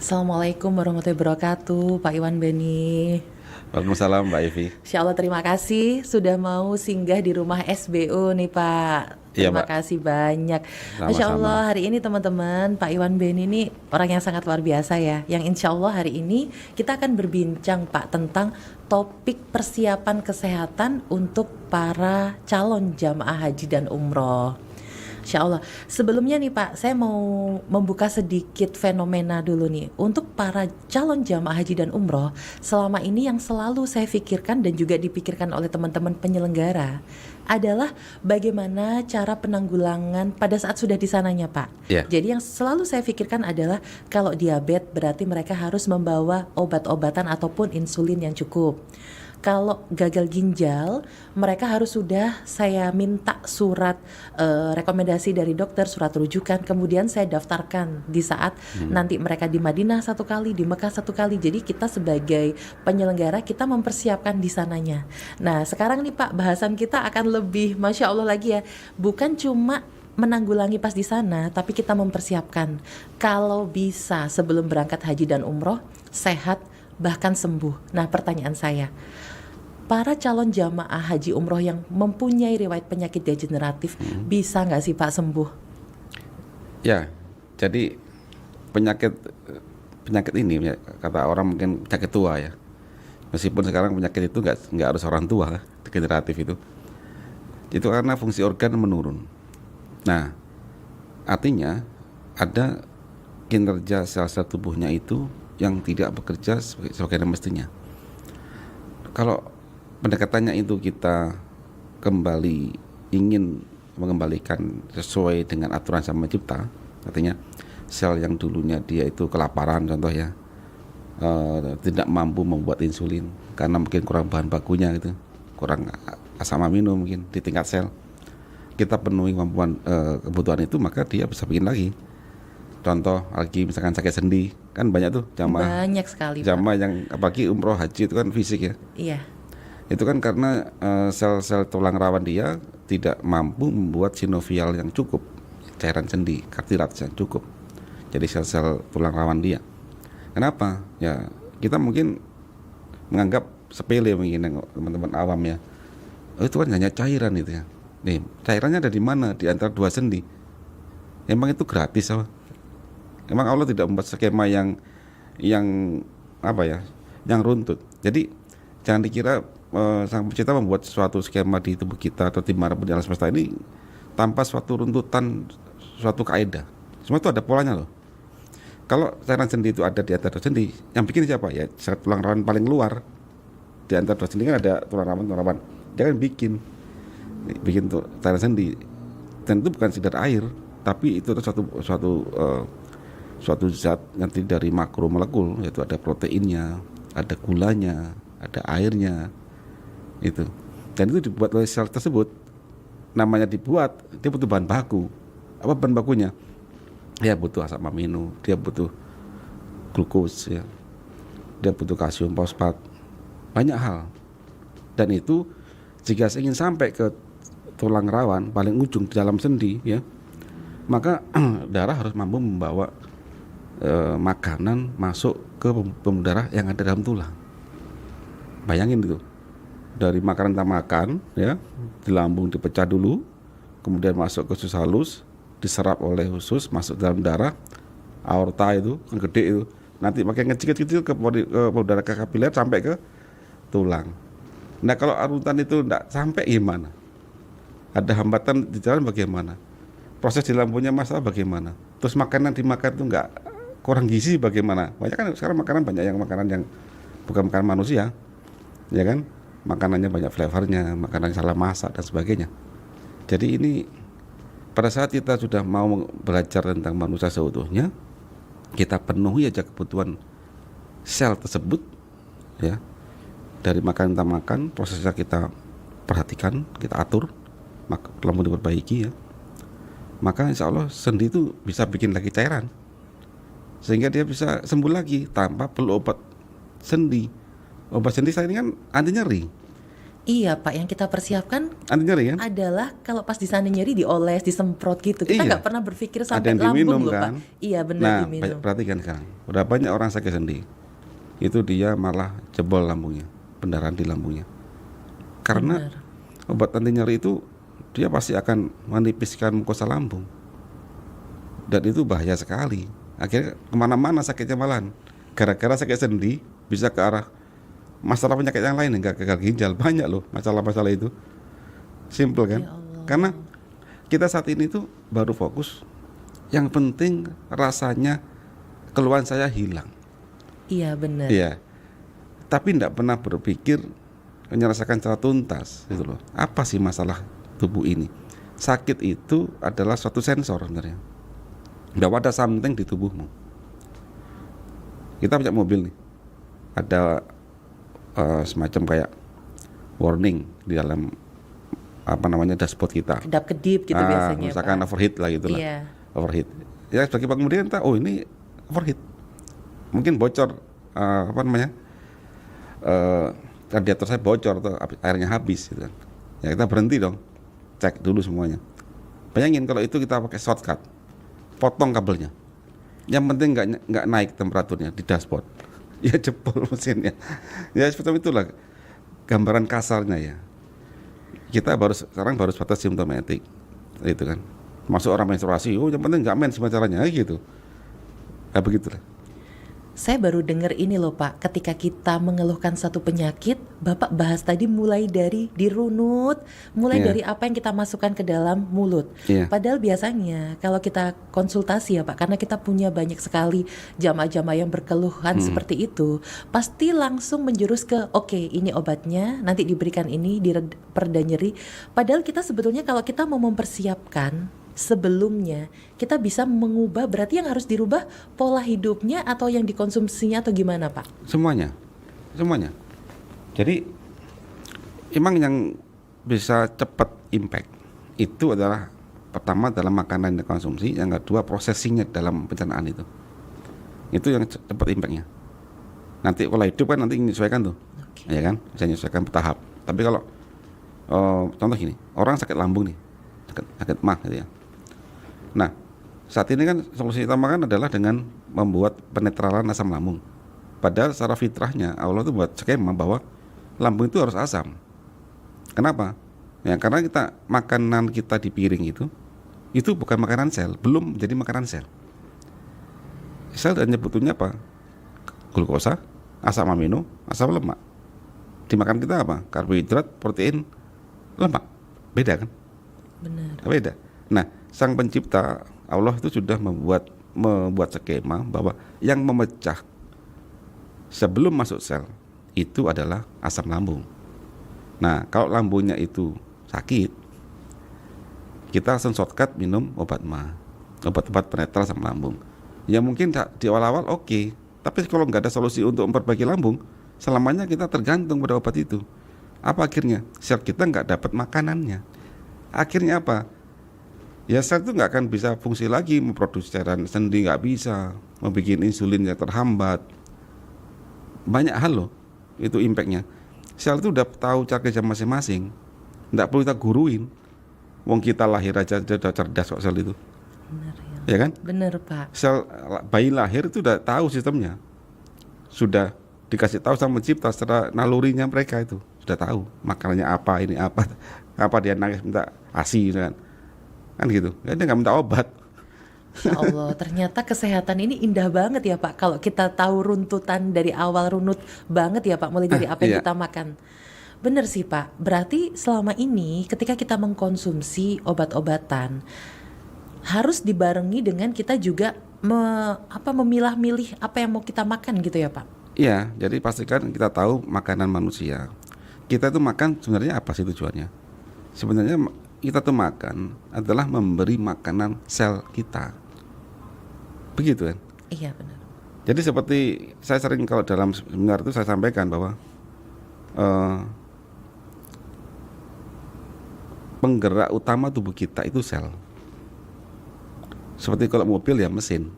Assalamualaikum warahmatullahi wabarakatuh, Pak Iwan Beni. Waalaikumsalam Mbak Evi. Insya Allah terima kasih sudah mau singgah di rumah SBU nih Pak. Iya Terima Mbak, kasih banyak. Masya sama-sama. Allah hari ini teman-teman Pak Iwan Beni ini orang yang sangat luar biasa ya. Yang insya Allah hari ini kita akan berbincang Pak tentang topik persiapan kesehatan untuk para calon jamaah haji dan umroh. Insya Allah. Sebelumnya nih Pak, saya mau membuka sedikit fenomena dulu nih. Untuk para calon jamaah haji dan umroh, selama ini yang selalu saya pikirkan dan juga dipikirkan oleh teman-teman penyelenggara adalah bagaimana cara penanggulangan pada saat sudah di sananya Pak. Iya, Jadi yang selalu saya pikirkan adalah kalau diabetes berarti mereka harus membawa obat-obatan ataupun insulin yang cukup. Kalau gagal ginjal, mereka harus sudah saya minta surat rekomendasi dari dokter, surat rujukan, kemudian saya daftarkan di saat nanti mereka di Madinah satu kali, di Mekah satu kali. Jadi kita sebagai penyelenggara kita mempersiapkan di sananya. Nah sekarang nih Pak, bahasan kita akan lebih, masya Allah lagi ya, bukan cuma menanggulangi pas di sana, tapi kita mempersiapkan kalau bisa sebelum berangkat haji dan umroh sehat bahkan sembuh. Nah pertanyaan saya, para calon jamaah haji umroh yang mempunyai riwayat penyakit degeneratif bisa nggak sih Pak sembuh? ya. Jadi penyakit penyakit ini ya, kata orang mungkin penyakit tua ya. Meskipun sekarang penyakit itu nggak harus orang tua, degeneratif itu karena fungsi organ menurun. Nah, artinya ada kinerja sel-sel tubuhnya itu yang tidak bekerja sebagaimana mestinya. Kalau pendekatannya itu kita kembali ingin mengembalikan sesuai dengan aturan Sang Pencipta, artinya sel yang dulunya dia itu kelaparan contoh ya, tidak mampu membuat insulin karena mungkin kurang bahan bakunya gitu, kurang asam amino mungkin di tingkat sel. Kita penuhi kemampuan kebutuhan itu, maka dia bisa bikin lagi. Contoh lagi misalkan sakit sendi, kan banyak tuh Banyak sekali Pak. jamaah yang apalagi umroh haji itu kan fisik ya. Iya. Itu kan karena sel-sel tulang rawan dia tidak mampu membuat sinovial yang cukup, cairan sendi, kartilage yang cukup. Jadi sel-sel tulang rawan dia. Kenapa? Ya kita mungkin menganggap sepele mungkin yang teman-teman awam ya. Oh, itu kan hanya cairan itu ya. Nih, cairannya ada di mana? Di antara dua sendi. Emang itu gratis apa? Emang Allah tidak membuat skema yang apa ya? Yang runtut. Jadi jangan dikira Sang Pencipta membuat suatu skema di tubuh kita atau di manapun di alam semesta ini tanpa suatu runtutan, suatu kaidah. Semua itu ada polanya loh. Kalau cairan sendi itu ada di antara dua sendi, yang bikin siapa? Ya sel tulang rawan paling luar. Di antara dua sendi kan ada tulang rawan. Dia kan bikin tuh cairan sendi. Dan itu bukan sekedar air, tapi itu suatu zat yang terdiri dari makromolekul, yaitu ada proteinnya, ada gulanya, ada airnya itu. Dan itu dibuat oleh sel tersebut. Namanya dibuat, dia butuh bahan baku. Apa bahan bakunya? Dia butuh asam amino, dia butuh glukos ya. Dia butuh kalsium fosfat. Banyak hal. Dan itu jika ingin sampai ke tulang rawan paling ujung di dalam sendi ya, maka darah harus mampu membawa makanan masuk ke pembuluh darah yang ada dalam tulang. Bayangin itu, dari makanan kita makan ya, di lambung dipecah dulu, kemudian masuk ke usus halus, diserap oleh usus, masuk dalam darah, aorta itu yang gede itu, nanti makin kecil-kecil ke pembuluh darah ke kapiler sampai ke tulang. Nah kalau arutan itu tidak sampai gimana? Ada hambatan di jalan bagaimana? Proses di lambungnya masalah bagaimana? Terus makanan dimakan itu nggak kurang gizi bagaimana? Banyak kan sekarang makanan makanan yang bukan makanan manusia, ya kan? Makanannya banyak flavornya, makanan salah masak dan sebagainya. Jadi ini pada saat kita sudah mau belajar tentang manusia seutuhnya, kita penuhi aja kebutuhan sel tersebut, ya. Dari makanan kita makan, prosesnya kita perhatikan, kita atur, lambung diperbaiki ya. Maka insya Allah sendi itu bisa bikin lagi cairan, sehingga dia bisa sembuh lagi tanpa perlu obat sendi. Obat sendi saya ini kan anti nyeri. Iya Pak, yang kita persiapkan Anti nyeri kan? adalah kalau pas di sana nyeri dioles, disemprot gitu. Kita Iya. nggak pernah berpikir Ada sampai yang lambung diminum loh kan? Pak. Iya benar Nah, diminum. perhatikan sekarang. Udah banyak orang sakit sendi. Itu dia malah jebol lambungnya, pendarahan di lambungnya. Karena Benar. obat anti nyeri itu dia pasti akan menipiskan mukosa lambung. Dan itu bahaya sekali. Akhirnya kemana-mana sakitnya malahan. Gara-gara sakit sendi bisa ke arah masalah penyakit yang lain, enggak gagal ginjal, banyak loh masalah-masalah itu. Simple kan? Ya Allah. Karena kita saat ini tuh baru fokus yang penting rasanya keluhan saya hilang. Iya benar. Iya. Tapi tidak pernah berpikir menyelesaikan secara tuntas gitu loh. Apa sih masalah tubuh ini? Sakit itu adalah suatu sensor sebenarnya. Bahwa ada something di tubuhmu. Kita punya mobil nih. Ada semacam kayak warning di dalam dashboard kita. Kedap-kedip gitu biasanya Misalkan Pak. overheat lah gitu lah. Iya. Overheat. Ya sebagai pengemudi kan tahu, oh ini overheat. Mungkin bocor radiator saya bocor atau airnya habis gitu kan. Ya kita berhenti dong. Cek dulu semuanya. Bayangin kalau itu kita pakai shortcut. Potong kabelnya. Yang penting nggak naik temperaturnya di dashboard. Ya jebol mesinnya. Ya seperti itulah gambaran kasarnya ya. Kita sekarang baru sebatas simptomatik. Itu kan. Masuk orang menstruasi, oh yang penting nggak mens caranya gitu. Ya begitulah. Saya baru dengar ini loh Pak, ketika kita mengeluhkan satu penyakit, Bapak bahas tadi mulai dari dirunut, mulai Iya. dari apa yang kita masukkan ke dalam mulut. Iya. Padahal biasanya kalau kita konsultasi ya Pak, karena kita punya banyak sekali jamaah-jamaah yang berkeluhan seperti itu, pasti langsung menjurus ke oke, ini obatnya, nanti diberikan ini, pereda nyeri. Padahal kita sebetulnya kalau kita mau mempersiapkan sebelumnya, kita bisa mengubah, berarti yang harus dirubah pola hidupnya atau yang dikonsumsinya atau gimana Pak? Semuanya. Jadi emang yang bisa cepat impact itu adalah pertama dalam makanan yang dikonsumsi, yang kedua processingnya dalam pencernaan itu yang cepat impactnya. Nanti pola hidup kan nanti menyesuaikan tuh, ya kan, bisa menyesuaikan bertahap. Tapi kalau contoh gini, orang sakit lambung nih, sakit mah gitu ya. Nah, saat ini kan solusi utama kan adalah dengan membuat penetralan asam lambung. Padahal secara fitrahnya Allah itu buat skema bahwa lambung itu harus asam. Kenapa? Ya karena makanan kita di piring itu bukan makanan sel, belum jadi makanan sel. Sel dan nyebutnya apa? Glukosa, asam amino, asam lemak. Dimakan kita apa? Karbohidrat, protein, lemak. Beda kan? Benar. Beda. Nah, Sang Pencipta Allah itu sudah membuat skema bahwa yang memecah sebelum masuk sel itu adalah asam lambung. Nah, kalau lambungnya itu sakit, kita langsung shortcut minum obat obat penetral asam lambung. Ya mungkin di awal-awal oke, tapi kalau nggak ada solusi untuk memperbaiki lambung, selamanya kita tergantung pada obat itu. Apa akhirnya? Sel kita nggak dapat makanannya. Akhirnya apa? Ya sel itu nggak akan bisa fungsi lagi, memproduksi cairan sendi nggak bisa, membuat insulinnya terhambat. Banyak hal loh itu impactnya. Sel itu udah tahu cara kerja masing-masing, nggak perlu kita guruin. Wong kita lahir aja udah cerdas kok sel itu, Benar ya ya. kan? Benar Pak. Sel bayi lahir itu udah tahu sistemnya, sudah dikasih tahu sama pencipta secara nalurinya, mereka itu sudah tahu makanannya apa, ini apa dia nangis minta ASI kan gitu, dia nggak minta obat. Ya Allah, ternyata kesehatan ini indah banget ya Pak. Kalau kita tahu runtutan dari awal, runut banget ya Pak, mulai dari apa yang Iya. kita makan. Bener sih Pak, berarti selama ini ketika kita mengkonsumsi obat-obatan harus dibarengi dengan kita juga memilah-milih apa yang mau kita makan gitu ya Pak. Iya, jadi pastikan kita tahu makanan manusia. Kita itu makan sebenarnya apa sih tujuannya? Sebenarnya kita tuh makan adalah memberi makanan sel kita. Begitu kan? Iya benar. Jadi seperti saya sering kalau dalam seminar itu saya sampaikan bahwa penggerak utama tubuh kita itu sel. Seperti kalau mobil ya mesin.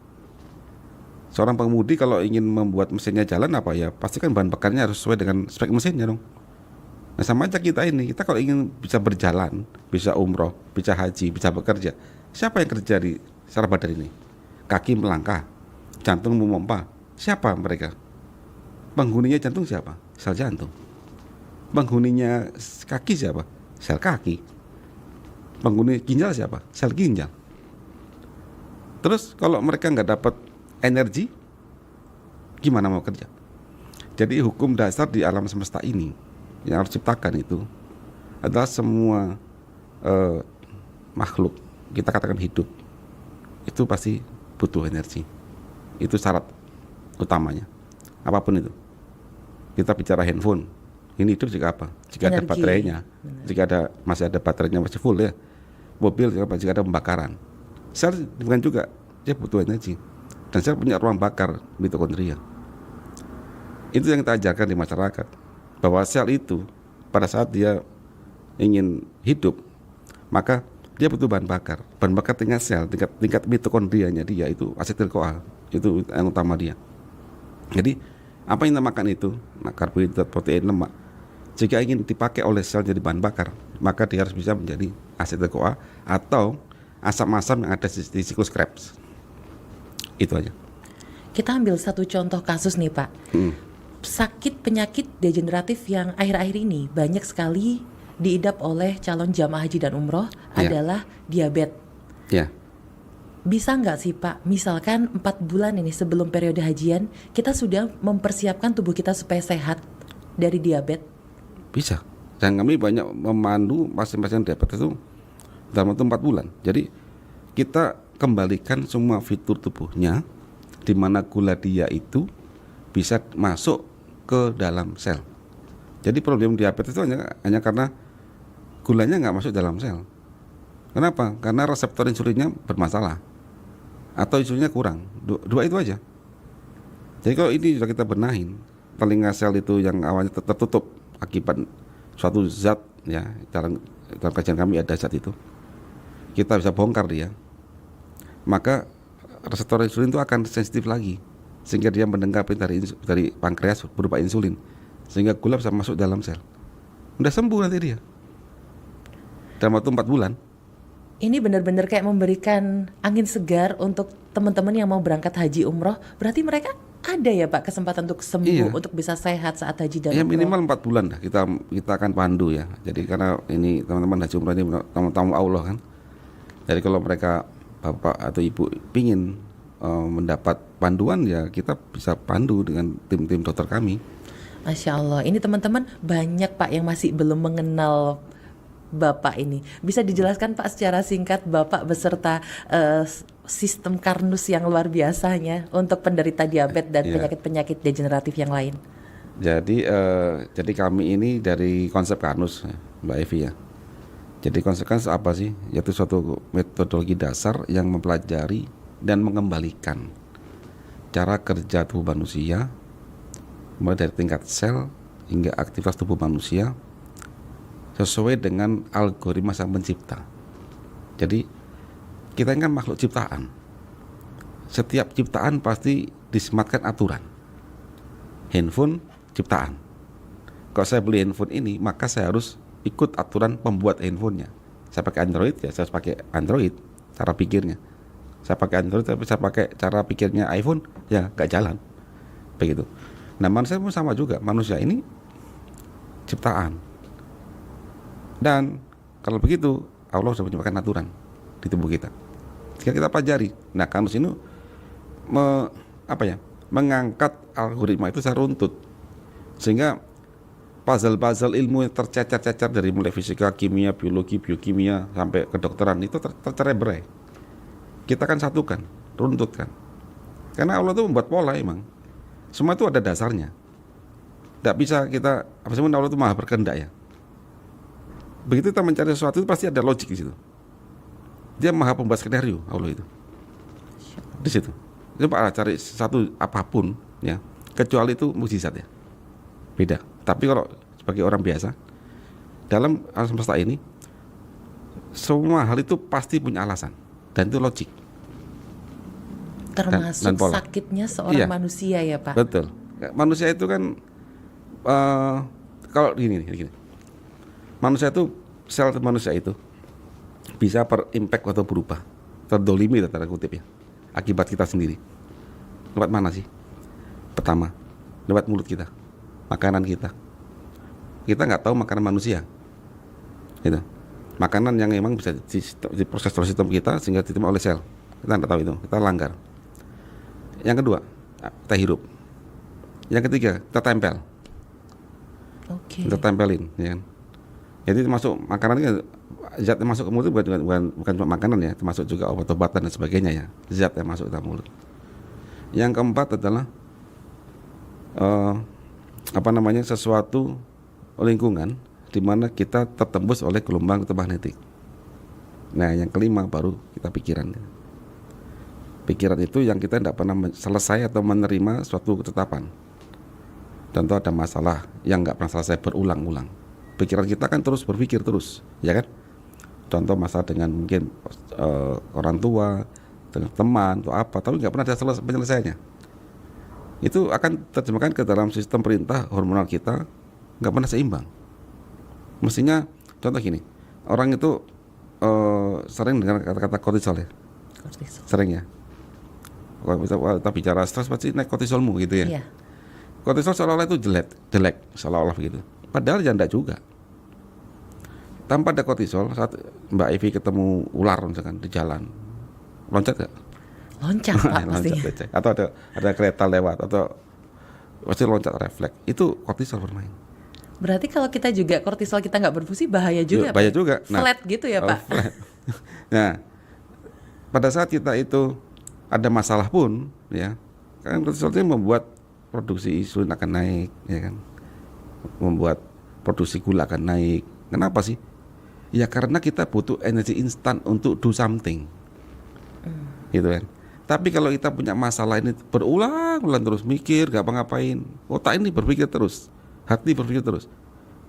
Seorang pengemudi kalau ingin membuat mesinnya jalan apa ya, pastikan bahan bakarnya harus sesuai dengan spek mesinnya dong. Nah sama aja kita ini, kita kalau ingin bisa berjalan, bisa umroh, bisa haji, bisa bekerja, siapa yang kerja di secara badan ini? Kaki melangkah, jantung memompa, siapa mereka? Penghuninya jantung siapa? Sel jantung. Penghuninya kaki siapa? Sel kaki. Penghuni ginjal siapa? Sel ginjal. Terus kalau mereka nggak dapat energi, gimana mau kerja? Jadi hukum dasar di alam semesta ini yang harus ciptakan itu adalah semua makhluk, kita katakan hidup, itu pasti butuh energi. Itu syarat utamanya. Apapun itu. Kita bicara handphone, ini hidup jika apa? Jika Energi. ada baterainya, jika masih ada baterainya masih full ya. Mobil jika ada pembakaran. Sel bukan juga, dia butuh energi. Dan sel punya ruang bakar mitokondria. Itu yang kita ajarkan di masyarakat, bahwa sel itu pada saat dia ingin hidup, maka dia butuh bahan bakar. Bahan bakar tingkat sel, tingkat mitokondrianya dia itu asetil-CoA, itu yang utama dia. Jadi apa yang kita makan itu, karbohidrat, protein, lemak, jika ingin dipakai oleh sel jadi bahan bakar, maka dia harus bisa menjadi asetil-CoA atau asam-asam yang ada di siklus Krebs. Itu aja. Kita ambil satu contoh kasus nih Pak. Sakit penyakit degeneratif yang akhir-akhir ini banyak sekali diidap oleh calon jamaah haji dan umroh adalah diabetes. Ya. Bisa nggak sih Pak, misalkan 4 bulan ini sebelum periode hajian, kita sudah mempersiapkan tubuh kita supaya sehat dari diabetes? Bisa. Dan kami banyak memandu pasien-pasien diabetes itu dalam waktu 4 bulan. Jadi kita kembalikan semua fitur tubuhnya, di mana gula dia itu bisa masuk ke dalam sel. Jadi problem diabetes itu hanya karena gulanya nggak masuk dalam sel. Kenapa? Karena reseptor insulinnya bermasalah atau insulinnya kurang. Dua itu aja. Jadi kalau ini sudah kita benahin, telinga sel itu yang awalnya tertutup akibat suatu zat, ya dalam kajian kami ada zat itu, kita bisa bongkar dia, maka reseptor insulin itu akan sensitif lagi, sehingga dia mendengar perintah dari pankreas berupa insulin, sehingga gula bisa masuk dalam sel. Udah sembuh nanti dia dalam waktu 4 bulan. Ini benar-benar kayak memberikan angin segar untuk teman-teman yang mau berangkat haji umroh. Berarti mereka ada ya Pak kesempatan untuk sembuh, untuk bisa sehat saat haji dan Ya umroh. minimal 4 bulan dah kita akan pandu ya. Jadi karena ini teman-teman haji umroh ini tamu-tamu Allah kan. Jadi kalau mereka bapak atau ibu pingin mendapat panduan, ya kita bisa pandu dengan tim-tim dokter kami. Masya Allah, ini teman-teman banyak Pak yang masih belum mengenal Bapak ini. Bisa dijelaskan Pak secara singkat Bapak beserta sistem Karnus yang luar biasanya untuk penderita diabetes dan penyakit-penyakit degeneratif yang lain. Jadi kami ini dari konsep Karnus, Mbak Evi ya. Jadi konsep Karnus apa sih? Yaitu suatu metodologi dasar yang mempelajari dan mengembalikan cara kerja tubuh manusia, mulai dari tingkat sel hingga aktivitas tubuh manusia sesuai dengan algoritma sang pencipta. Jadi kita ini kan makhluk ciptaan. Setiap ciptaan pasti disematkan aturan. Handphone ciptaan. Kalau saya beli handphone ini, maka saya harus ikut aturan pembuat handphonenya. Saya pakai Android, ya saya harus pakai Android cara pikirnya. Saya pakai Android tapi saya pakai cara pikirnya iPhone, ya nggak jalan. Begitu. Nah manusia pun sama juga. Manusia ini ciptaan. Dan kalau begitu Allah sudah menciptakan aturan di tubuh kita. Jika kita pelajari, nah Karnus ini mengangkat algoritma itu secara runtut, sehingga puzzle-puzzle ilmu yang tercecer-cecer dari mulai fisika, kimia, biologi, biokimia sampai kedokteran itu tercerai-berai. Kita kan satukan, runtutkan. Karena Allah itu membuat pola emang. Semua itu ada dasarnya. Tidak bisa kita, Allah itu maha berkehendak ya. Begitu kita mencari sesuatu itu pasti ada logik di situ. Dia maha pembuat skenario Allah itu. Di situ. Coba cari satu apapun ya, kecuali itu mukjizat ya. Beda. Tapi kalau sebagai orang biasa dalam alam semesta ini, semua hal itu pasti punya alasan dan itu logik. Termasuk dan pola. Sakitnya seorang manusia ya Pak. Betul. Manusia itu kan kalau gini. manusia itu, sel manusia itu bisa berimpact atau berubah, terdolimi tanda kutip ya, akibat kita sendiri. Lewat mana sih? Pertama, lewat mulut kita, makanan kita. Kita nggak tahu makanan manusia, gitu. Makanan yang memang bisa diproses oleh sistem kita sehingga diterima oleh sel. Kita nggak tahu itu, kita langgar. Yang kedua, kita hirup. Yang ketiga, kita tempel. Oke. Kita tempelin, ya kan. Jadi termasuk makanan kan, zat yang masuk ke mulut bukan cuma makanan ya, termasuk juga obat-obatan dan sebagainya ya, zat yang masuk ke dalam mulut. Yang keempat adalah sesuatu lingkungan di mana kita tertembus oleh gelombang elektromagnetik. Nah, yang kelima baru kita pikiran. Pikiran itu yang kita tidak pernah selesai atau menerima suatu ketetapan. Contoh ada masalah yang nggak pernah selesai berulang-ulang. Pikiran kita kan terus berpikir terus, ya kan? Contoh masalah dengan mungkin orang tua, dengan teman atau apa, tapi nggak pernah ada penyelesaiannya. Itu akan terjemahkan ke dalam sistem perintah hormonal kita, nggak pernah seimbang. Mestinya contoh gini, orang itu sering dengar kata-kata kortisol ya, sering ya. Kalau kita bicara stres pasti naik kortisolmu gitu ya. Iya. Kortisol seolah-olah itu jelek seolah-olah begitu. Padahal ya enggak juga. Tanpa ada kortisol, saat Mbak Evi ketemu ular misalkan di jalan, loncat nggak? Loncat Pak pastinya. Loncat, atau ada kereta lewat atau pasti loncat refleks. Itu kortisol bermain. Berarti kalau kita juga kortisol kita nggak berfungsi bahaya juga. Bahaya Pak? juga. Flat gitu ya Pak. Flat. Nah, pada saat kita itu ada masalah pun, ya, kan kortisol itu membuat produksi insulin akan naik, ya kan, membuat produksi gula akan naik. Kenapa sih? Ya karena kita butuh energi instan untuk do something, gitu kan. Tapi kalau kita punya masalah ini berulang-ulang terus mikir, gak apa-ngapain, otak ini berpikir terus, hati berpikir terus,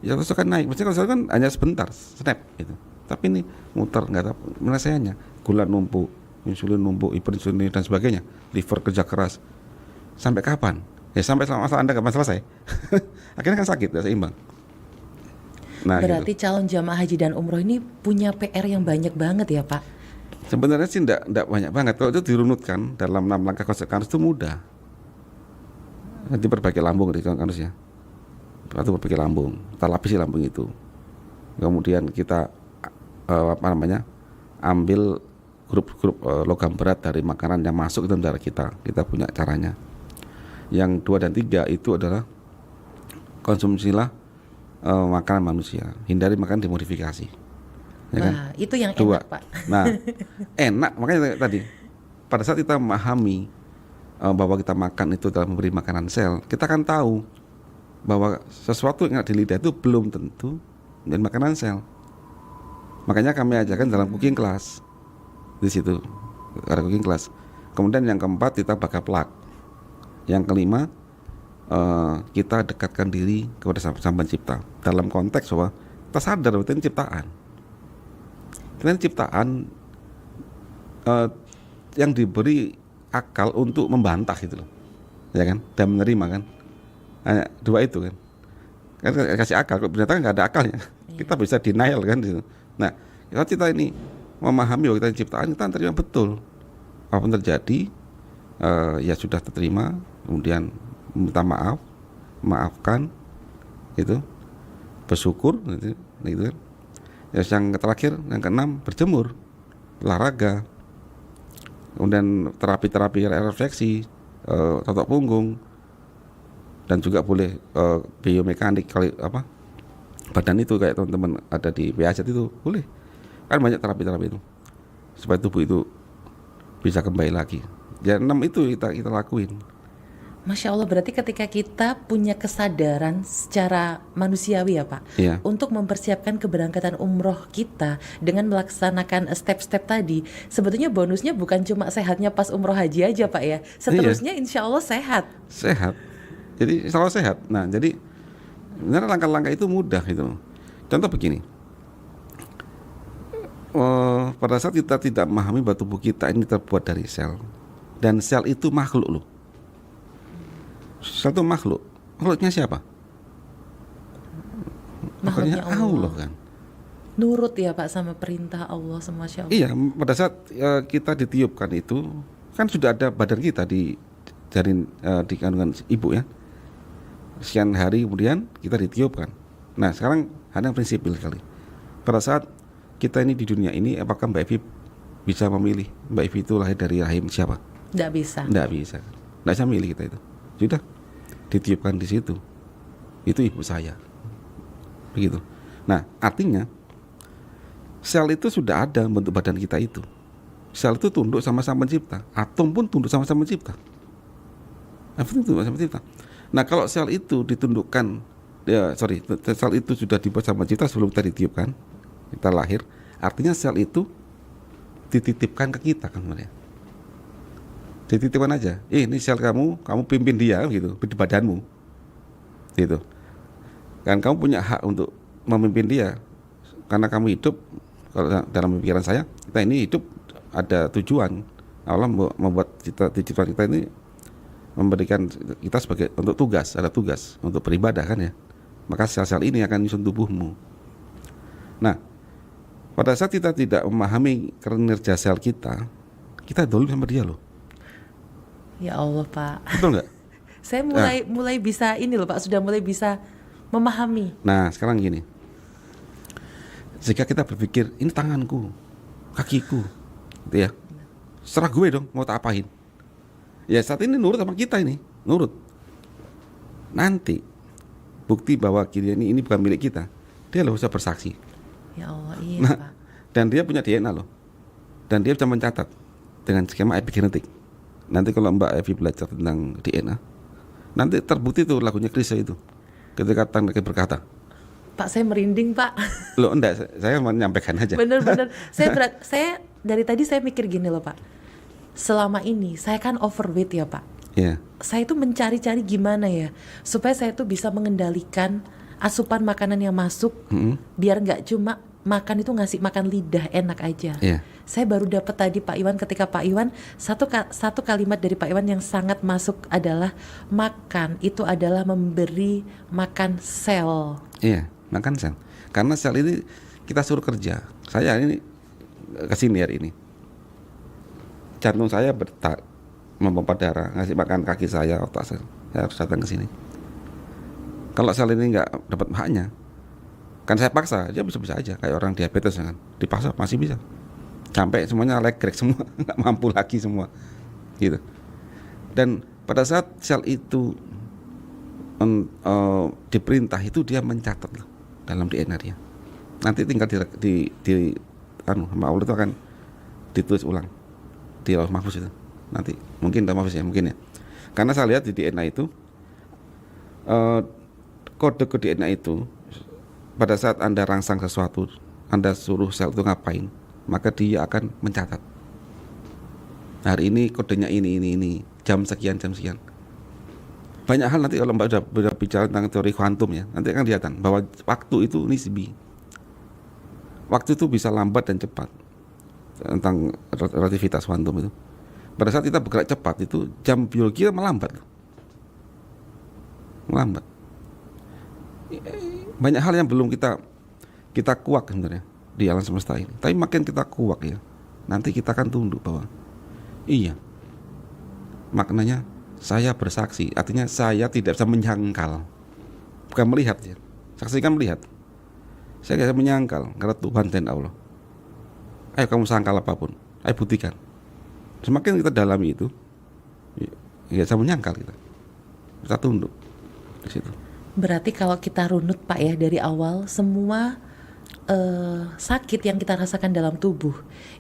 ya terus akan naik. Maksudnya kortisol kan hanya sebentar, snap, gitu. Tapi ini muter, nggak tahu penyelesaiannya. Gula numpuk, insulin numpuk, hiperinsulin dan sebagainya, liver kerja keras. Sampai kapan? Ya sampai masalah Anda nggak selesai. Akhirnya kan sakit, tidak seimbang. Nah, Berarti gitu. calon jamaah haji dan umroh ini punya PR yang banyak banget ya Pak. Sebenarnya sih enggak banyak banget. Kalau itu dirunutkan dalam 6 langkah konsekuensi itu mudah. Nanti perbaiki lambung di kanus ya. Atau perbaiki lambung, kita lapisi lambung itu. Kemudian kita ambil grup-grup logam berat dari makanan yang masuk ke dalam darah kita. Kita punya caranya. Yang 2 dan 3 itu adalah konsumsilah makanan manusia, hindari makan dimodifikasi. Ya kan? Wah, itu yang 2. enak Pak. Nah, enak makanya tadi pada saat kita memahami bahwa kita makan itu dalam memberi makanan sel, kita akan tahu bahwa sesuatu yang ada di lidah itu belum tentu menjadi makanan sel. Makanya kami ajarkan dalam cooking class, di situ ada cooking class. Kemudian yang keempat kita bakar plak. Yang kelima kita dekatkan diri kepada Sang Pencipta dalam konteks bahwa kita sadar bahwa ini ciptaan. Ini ciptaan yang diberi akal untuk membantah gitu loh, ya kan, dan menerima kan. Hanya 2 itu kan kasih akal. Kalau binatang nggak ada akalnya, kita bisa denial kan gitu. Nah, kita ini memahami bahwa kita ciptaan, kita terima betul apa yang terjadi, ya sudah terima, kemudian minta maaf, maafkan, itu bersyukur, gitu kan. Yang terakhir, yang keenam, berjemur, olahraga, kemudian terapi refleksi, otot punggung, dan juga boleh biomekanik kali badan itu kayak teman-teman ada di PAZ itu boleh, kan banyak terapi itu supaya tubuh itu bisa kembali lagi. Ya 6 itu kita lakuin. Masya Allah, berarti ketika kita punya kesadaran secara manusiawi ya Pak, Iya. untuk mempersiapkan keberangkatan umroh kita dengan melaksanakan step-step tadi, sebetulnya bonusnya bukan cuma sehatnya pas umroh haji aja Pak ya, seterusnya insya Allah sehat. Sehat, jadi selalu sehat. Nah, jadi sebenarnya langkah-langkah itu mudah gitu. Contoh begini, pada saat kita tidak memahami bahwa tubuh kita ini terbuat dari sel, dan sel itu makhluk loh. Sel itu makhluknya siapa? Makhluknya Allah kan. Nurut ya Pak sama perintah Allah, Masya Allah. Iya, pada saat kita ditiupkan itu kan sudah ada badan kita di janin di kandungan ibu ya. Sekian hari kemudian kita ditiupkan. Nah sekarang ada yang prinsipil sekali. Pada saat kita ini di dunia ini, apakah Mbak Evi bisa memilih Mbak Evi itu lahir dari rahim siapa? Nggak bisa. Nggak bisa. Nggak bisa milih kita itu. Sudah ditiupkan di situ. Itu ibu saya. Begitu. Nah artinya sel itu sudah ada bentuk badan kita itu. Sel itu tunduk sama Sang Pencipta. Atom pun tunduk sama Sang Pencipta. Everything tunduk sama Sang Pencipta. Nah kalau sel itu ditundukkan, sel itu sudah dibuat sama Pencipta sebelum kita ditiupkan, kita lahir. Artinya sel itu dititipkan ke kita kan sebenarnya. Dititipkan aja. Ini sel kamu pimpin dia gitu di badanmu. Gitu. Dan kamu punya hak untuk memimpin dia. Karena kamu hidup, kalau dalam pikiran saya, kita ini hidup ada tujuan. Allah membuat ciptaan kita ini memberikan kita sebagai untuk tugas, ada tugas untuk beribadah kan ya. Maka sel-sel ini akan menyusun tubuhmu. Nah, pada saat kita tidak memahami kinerja sel kita dolim sama dia loh. Ya Allah Pak. Betul nggak? Saya mulai bisa ini loh Pak, sudah mulai bisa memahami. Nah, sekarang gini. Jika kita berpikir ini tanganku, kakiku, gitu ya. Serah gue dong, mau tak apain. Ya saat ini nurut sama kita ini, nurut. Nanti bukti bahwa ini bukan milik kita, dia loh bisa bersaksi. Ya Allah, iya Nah, Pak. dan dia punya DNA loh, dan dia bisa mencatat dengan skema epigenetik. Nanti kalau Mbak Evi belajar tentang DNA, nanti terbukti tuh lagunya Krisya itu, ketika Tangan berkata. Pak saya merinding Pak. Loh enggak, saya menyampaikan aja. Bener-bener. Saya dari tadi saya mikir gini loh Pak. Selama ini saya kan overweight ya Pak. Iya. Saya itu mencari-cari gimana ya supaya saya itu bisa mengendalikan asupan makanan yang masuk, biar nggak cuma makan itu ngasih makan lidah enak aja. Iya. Saya baru dapat tadi Pak Iwan, ketika Pak Iwan satu kalimat dari Pak Iwan yang sangat masuk adalah makan itu adalah memberi makan sel. Iya, makan sel. Karena sel ini kita suruh kerja. Saya ini kesini hari ini. Jantung saya memompa darah, ngasih makan kaki saya, otak saya harus datang ke sini. Kalau sel ini nggak dapat haknya, kan saya paksa, dia bisa aja kayak orang diabetes kan, dipaksa masih bisa, sampai semuanya legrek semua, nggak mampu lagi semua, gitu. Dan pada saat sel itu diperintah itu dia mencatat loh dalam DNA dia. Nanti tinggal sama Allah itu akan ditulis ulang di Lauh Mahfuz itu. Nanti mungkin Lauh Mahfuz ya mungkin ya. Karena saya lihat di DNA itu kode DNA itu pada saat Anda rangsang sesuatu, Anda suruh sel itu ngapain, maka dia akan mencatat. Hari ini kodenya ini, jam sekian. Banyak hal nanti kalau Mbak udah bicara tentang teori kuantum ya, nanti akan kelihatan bahwa waktu itu nisbi. Waktu itu bisa lambat dan cepat. Tentang relativitas kuantum itu. Pada saat kita bergerak cepat itu jam biologi melambat. Melambat. Banyak hal yang belum kita kuak sebenarnya di alam semesta ini. Tapi makin kita kuak ya, nanti kita akan tunduk bahwa iya. Maknanya saya bersaksi, artinya saya tidak bisa menyangkal. Bukan melihat ya. Saksi kan melihat. Saya tidak bisa menyangkal karena Tuhan dan Allah. Ayo kamu sangkal apapun, ayo buktikan. Semakin kita dalami itu, ya bisa menyangkal kita tunduk di situ. Berarti kalau kita runut Pak ya dari awal, semua sakit yang kita rasakan dalam tubuh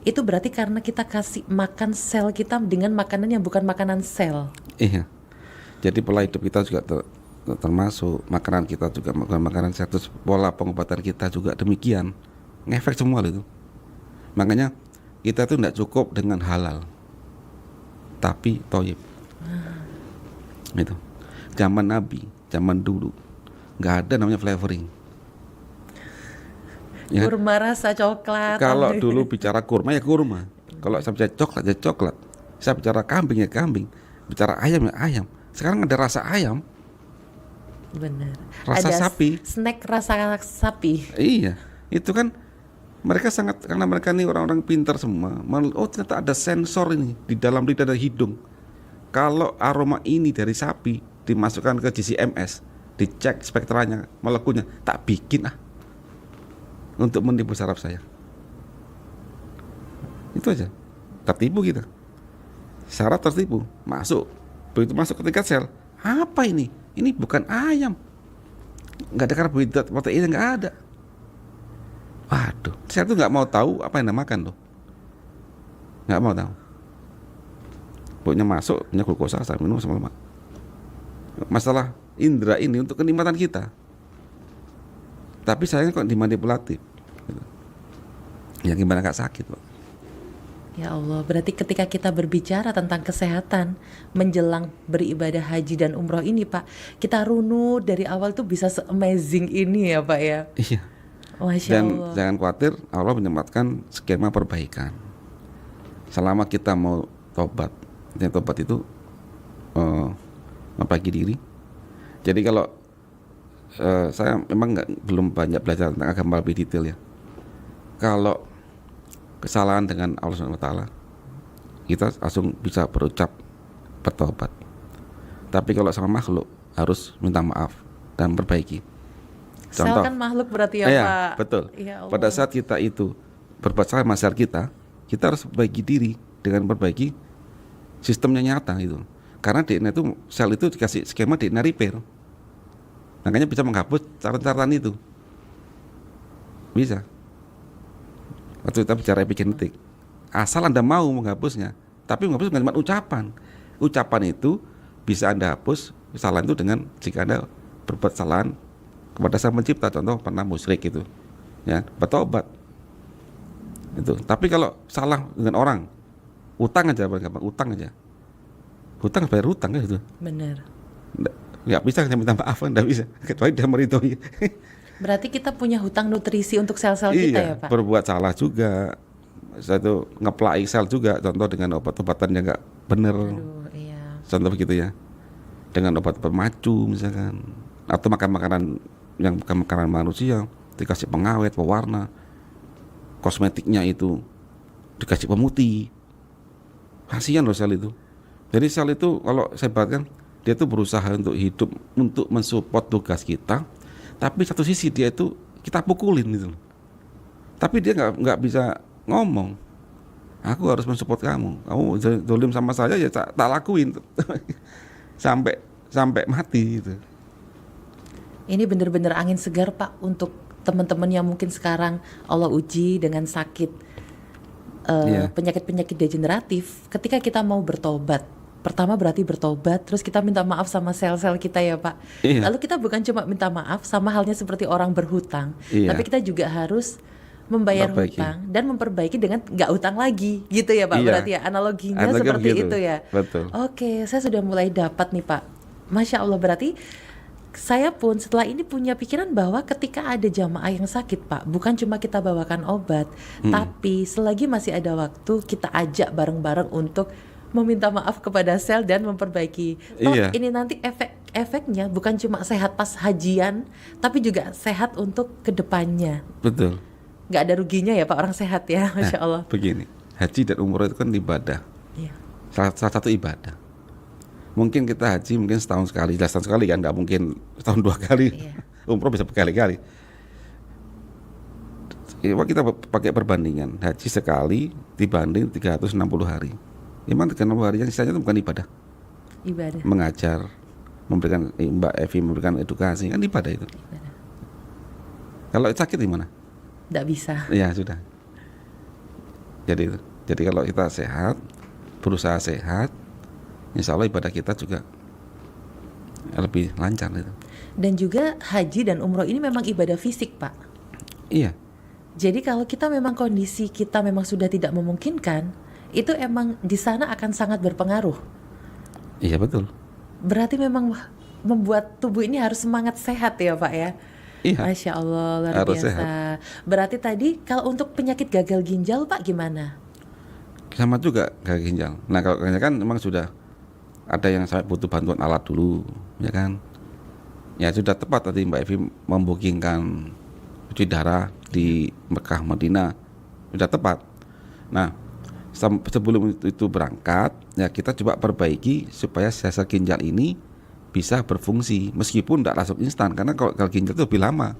itu berarti karena kita kasih makan sel kita dengan makanan yang bukan makanan sel. Iya. Jadi pola hidup kita juga termasuk makanan kita juga makanan sehat, terus pola pengobatan kita juga demikian, ngefek semua itu. Makanya kita tuh tidak cukup dengan halal, tapi toyib. Itu zaman Nabi, zaman dulu nggak ada namanya flavoring. Ya. Kurma rasa coklat. Kalau dulu bicara kurma ya kurma, kalau saya bicara coklat ya coklat, saya bicara kambing ya kambing, bicara ayam ya ayam. Sekarang ada rasa ayam, bener. rasa ada sapi, snack rasa sapi. iya itu kan Mereka sangat, karena mereka ini orang-orang pintar semua. Oh ternyata ada sensor ini di dalam lidah dan hidung. Kalau aroma ini dari sapi dimasukkan ke GCMS, dicek spektranya, molekulnya, tak bikin untuk menipu saraf saya. Itu aja, tertipu kita. Saraf tertipu, masuk. Begitu masuk ke tingkat sel, apa ini? Ini bukan ayam. Nggak ada karbohidrat, proteinnya nggak ada. Waduh, sel itu nggak mau tahu apa yang namakan tuh. Nggak mau tahu. Pokoknya masuk, punya glukosa, saya minum sama lemak. Masalah indera ini untuk kenikmatan kita. Tapi sayangnya kok dimanipulatif. Ya gimana gak sakit, Pak? Ya Allah, berarti ketika kita berbicara tentang kesehatan menjelang beribadah haji dan umroh ini Pak, kita runut dari awal tuh bisa se-amazing ini ya Pak ya. Iya. Masya Dan Allah. jangan khawatir, Allah menyempatkan skema perbaikan. Selama kita mau tobat, tobat itu memperbaiki diri. Jadi kalau saya memang belum banyak belajar tentang agama lebih detail ya. Kalau kesalahan dengan Allah SWT, kita langsung bisa berucap bertobat. Tapi kalau sama makhluk harus minta maaf dan perbaiki. Sel kan makhluk berarti ya iya, Pak. Betul. Ya Allah. Pada saat kita itu berbuat salah sama sel kita harus perbaiki diri dengan perbaiki sistemnya nyata itu. Karena DNA itu, sel itu dikasih skema DNA repair. Makanya bisa menghapus catatan itu. Bisa. Waktu kita bicara epigenetik, asal Anda mau menghapusnya, tapi menghapus bukan cuma ucapan. Ucapan itu bisa Anda hapus kesalahan itu dengan jika Anda berbuat kesalahan kepada Sang Pencipta, contoh pernah musyrik itu, ya bertobat. Itu. Tapi kalau salah dengan orang, utang aja, utang aja. Hutang bayar hutang kan gitu. Benar. Nggak bisa hanya minta maaf, nggak bisa. Kecuali dia meridhoi. Berarti kita punya hutang nutrisi untuk sel-sel kita ya Pak? Berbuat salah juga. Saya itu ngeplai sel juga, contoh dengan obat-obatan yang nggak bener. Aduh, iya. Contoh begitu ya. Dengan obat pemacu misalkan, atau makan makanan yang bukan makanan manusia, dikasih pengawet, pewarna, kosmetiknya itu dikasih pemutih. Kasihan loh sel itu. Jadi sel itu kalau saya bahkan dia itu berusaha untuk hidup, untuk mensupport tugas kita, tapi satu sisi dia itu kita pukulin gitu. Tapi dia nggak bisa ngomong. Aku harus mensupport kamu. Kamu zalim sama saya ya tak lakuin sampai mati gitu. Ini benar-benar angin segar Pak untuk teman-teman yang mungkin sekarang Allah uji dengan sakit penyakit-penyakit degeneratif. Ketika kita mau bertobat, pertama berarti bertobat, terus kita minta maaf sama sel-sel kita ya Pak. Iya. Lalu kita bukan cuma minta maaf, sama halnya seperti orang berhutang, Iya. tapi kita juga harus membayar Memperbaiki. hutang dan memperbaiki dengan nggak utang lagi, gitu ya Pak. Iya. Berarti ya analoginya Analoginya seperti begitu. itu ya. Betul. Oke, saya sudah mulai dapat nih Pak. Masya Allah, berarti saya pun setelah ini punya pikiran bahwa ketika ada jamaah yang sakit Pak, bukan cuma kita bawakan obat, tapi selagi masih ada waktu kita ajak bareng-bareng untuk meminta maaf kepada sel dan memperbaiki. Iya. Ini nanti efeknya bukan cuma sehat pas hajian, tapi juga sehat untuk kedepannya. Betul. Nggak ada ruginya ya Pak, orang sehat ya, Masya Allah. Begini, haji dan umroh itu kan ibadah. Iya. Salah satu ibadah. Mungkin kita haji mungkin setahun sekali, setahun sekali kan, nggak mungkin setahun 2 kali. Iya. Umroh bisa berkali-kali. Kita pakai perbandingan haji sekali dibanding 360 hari. Memang 360 hari yang sisanya itu bukan ibadah. Ibadah. Mengajar, memberikan Mbak Evi memberikan edukasi, kan ibadah itu. Ibadah. Kalau sakit gimana? Nggak bisa. Ya sudah. Jadi kalau kita sehat, berusaha sehat, insya Allah ibadah kita juga lebih lancar itu. Dan juga haji dan umroh ini memang ibadah fisik Pak. Iya. Jadi kalau kita memang kondisi kita memang sudah tidak memungkinkan, itu emang di sana akan sangat berpengaruh. Iya betul. Berarti memang membuat tubuh ini harus semangat sehat ya Pak ya. Iya. Masya Allah, luar Harus biasa. sehat. Berarti tadi kalau untuk penyakit gagal ginjal Pak gimana? Sama juga gagal ginjal. Nah kalau gagal kan memang sudah ada yang sampai butuh bantuan alat dulu, ya kan? Ya sudah tepat tadi Mbak Evi membookingkan cuci darah di Mekah Madinah sudah tepat. Nah, sebelum itu berangkat ya kita coba perbaiki supaya sel ginjal ini bisa berfungsi meskipun tidak langsung instan, karena kalau ginjal itu lebih lama.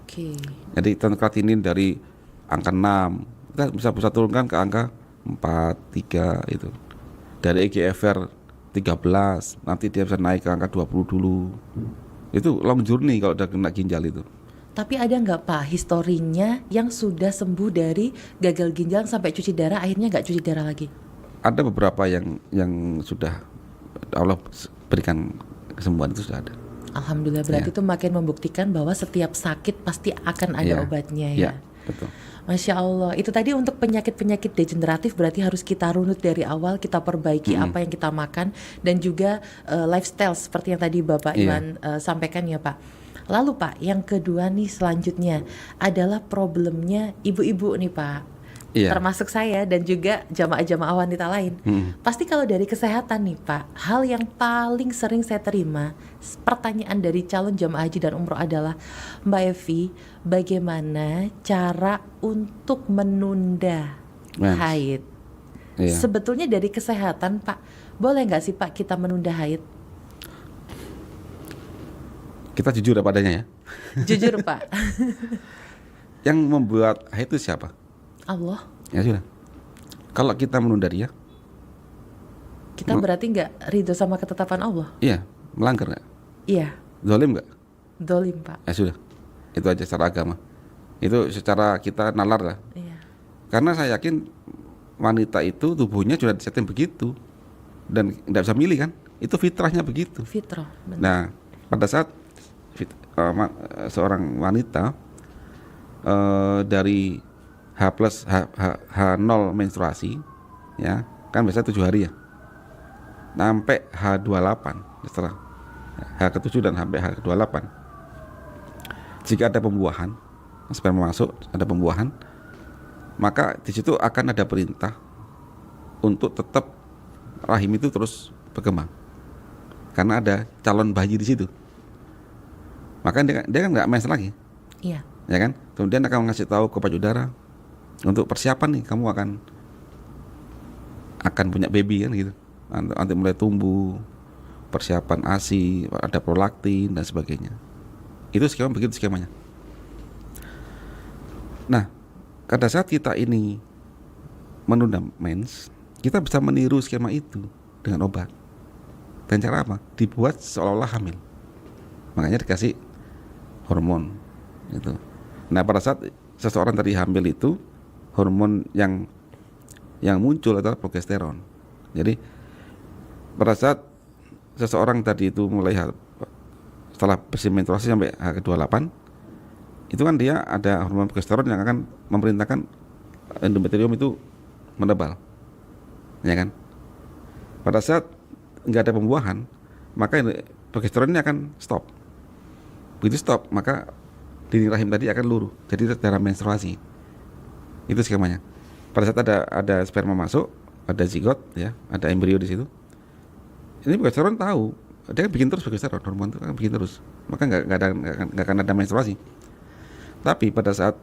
Oke. Jadi kreatinin dari angka 6 kita bisa turunkan ke angka 4, 3 itu. Dari EGFR 13 nanti dia bisa naik ke angka 20 dulu. Itu long journey kalau udah kena ginjal itu. Tapi ada nggak Pak historinya yang sudah sembuh dari gagal ginjal sampai cuci darah akhirnya nggak cuci darah lagi? Ada beberapa yang sudah Allah berikan kesembuhan, itu sudah ada. Alhamdulillah, berarti itu makin membuktikan bahwa setiap sakit pasti akan ada obatnya ya. Betul. Masya Allah, itu tadi untuk penyakit-penyakit degeneratif berarti harus kita runut dari awal, kita perbaiki apa yang kita makan dan juga lifestyle seperti yang tadi Bapak Iwan sampaikan ya Pak. Lalu Pak, yang kedua nih selanjutnya adalah problemnya ibu-ibu nih Pak. Termasuk saya dan juga jamaah-jamaah wanita lain. Pasti kalau dari kesehatan nih Pak, hal yang paling sering saya terima pertanyaan dari calon jamaah haji dan umroh adalah, Mbak Evi, bagaimana cara untuk menunda haid? Sebetulnya dari kesehatan Pak, boleh nggak sih Pak kita menunda haid? Kita jujur apa adanya ya. Jujur Pak. Yang membuat haid itu siapa? Allah. Ya sudah. Kalau kita menunda dia, kita berarti nggak ridho sama ketetapan Allah. Iya, melanggar nggak? Iya. Zalim nggak? Zalim Pak. Ya sudah. Itu aja secara agama. Itu secara kita nalar lah. Iya. Karena saya yakin wanita itu tubuhnya sudah disetting begitu dan nggak bisa milih kan? Itu fitrahnya begitu. Fitrah. Benar. Nah, pada saat seorang wanita dari H0 menstruasi ya kan biasanya 7 hari ya sampai H28 setelah H ke-7 dan sampai H ke-28 jika ada pembuahan sperma masuk, ada pembuahan, maka di situ akan ada perintah untuk tetap rahim itu terus berkembang karena ada calon bayi di situ. Maka dia kan nggak mens lagi, iya, ya kan? Kemudian akan ngasih tahu ke payudara untuk persiapan nih, kamu akan punya baby kan gitu, nanti mulai tumbuh, persiapan ASI, ada prolaktin dan sebagainya. Itu skema begitu skemanya. Nah, pada saat kita ini menunda mens, kita bisa meniru skema itu dengan obat. Dan cara apa? Dibuat seolah-olah hamil. Makanya dikasih hormon itu. Nah, pada saat seseorang tadi hamil itu hormon yang muncul adalah progesteron. Jadi pada saat seseorang tadi itu mulai setelah bersih menstruasi sampai H28 itu kan dia ada hormon progesteron yang akan memerintahkan endometrium itu menebal, ya kan? Pada saat nggak ada pembuahan, maka progesteron ini akan stop. Begitu stop, maka dinding rahim tadi akan luruh, jadi darah menstruasi. Itu skemanya. Pada saat ada sperma masuk, ada zigot, ya, ada embrio di situ. Ini progesteron tahu, dia kan bikin terus progesteron, hormon itu kan bikin terus, maka nggak akan ada menstruasi. Tapi pada saat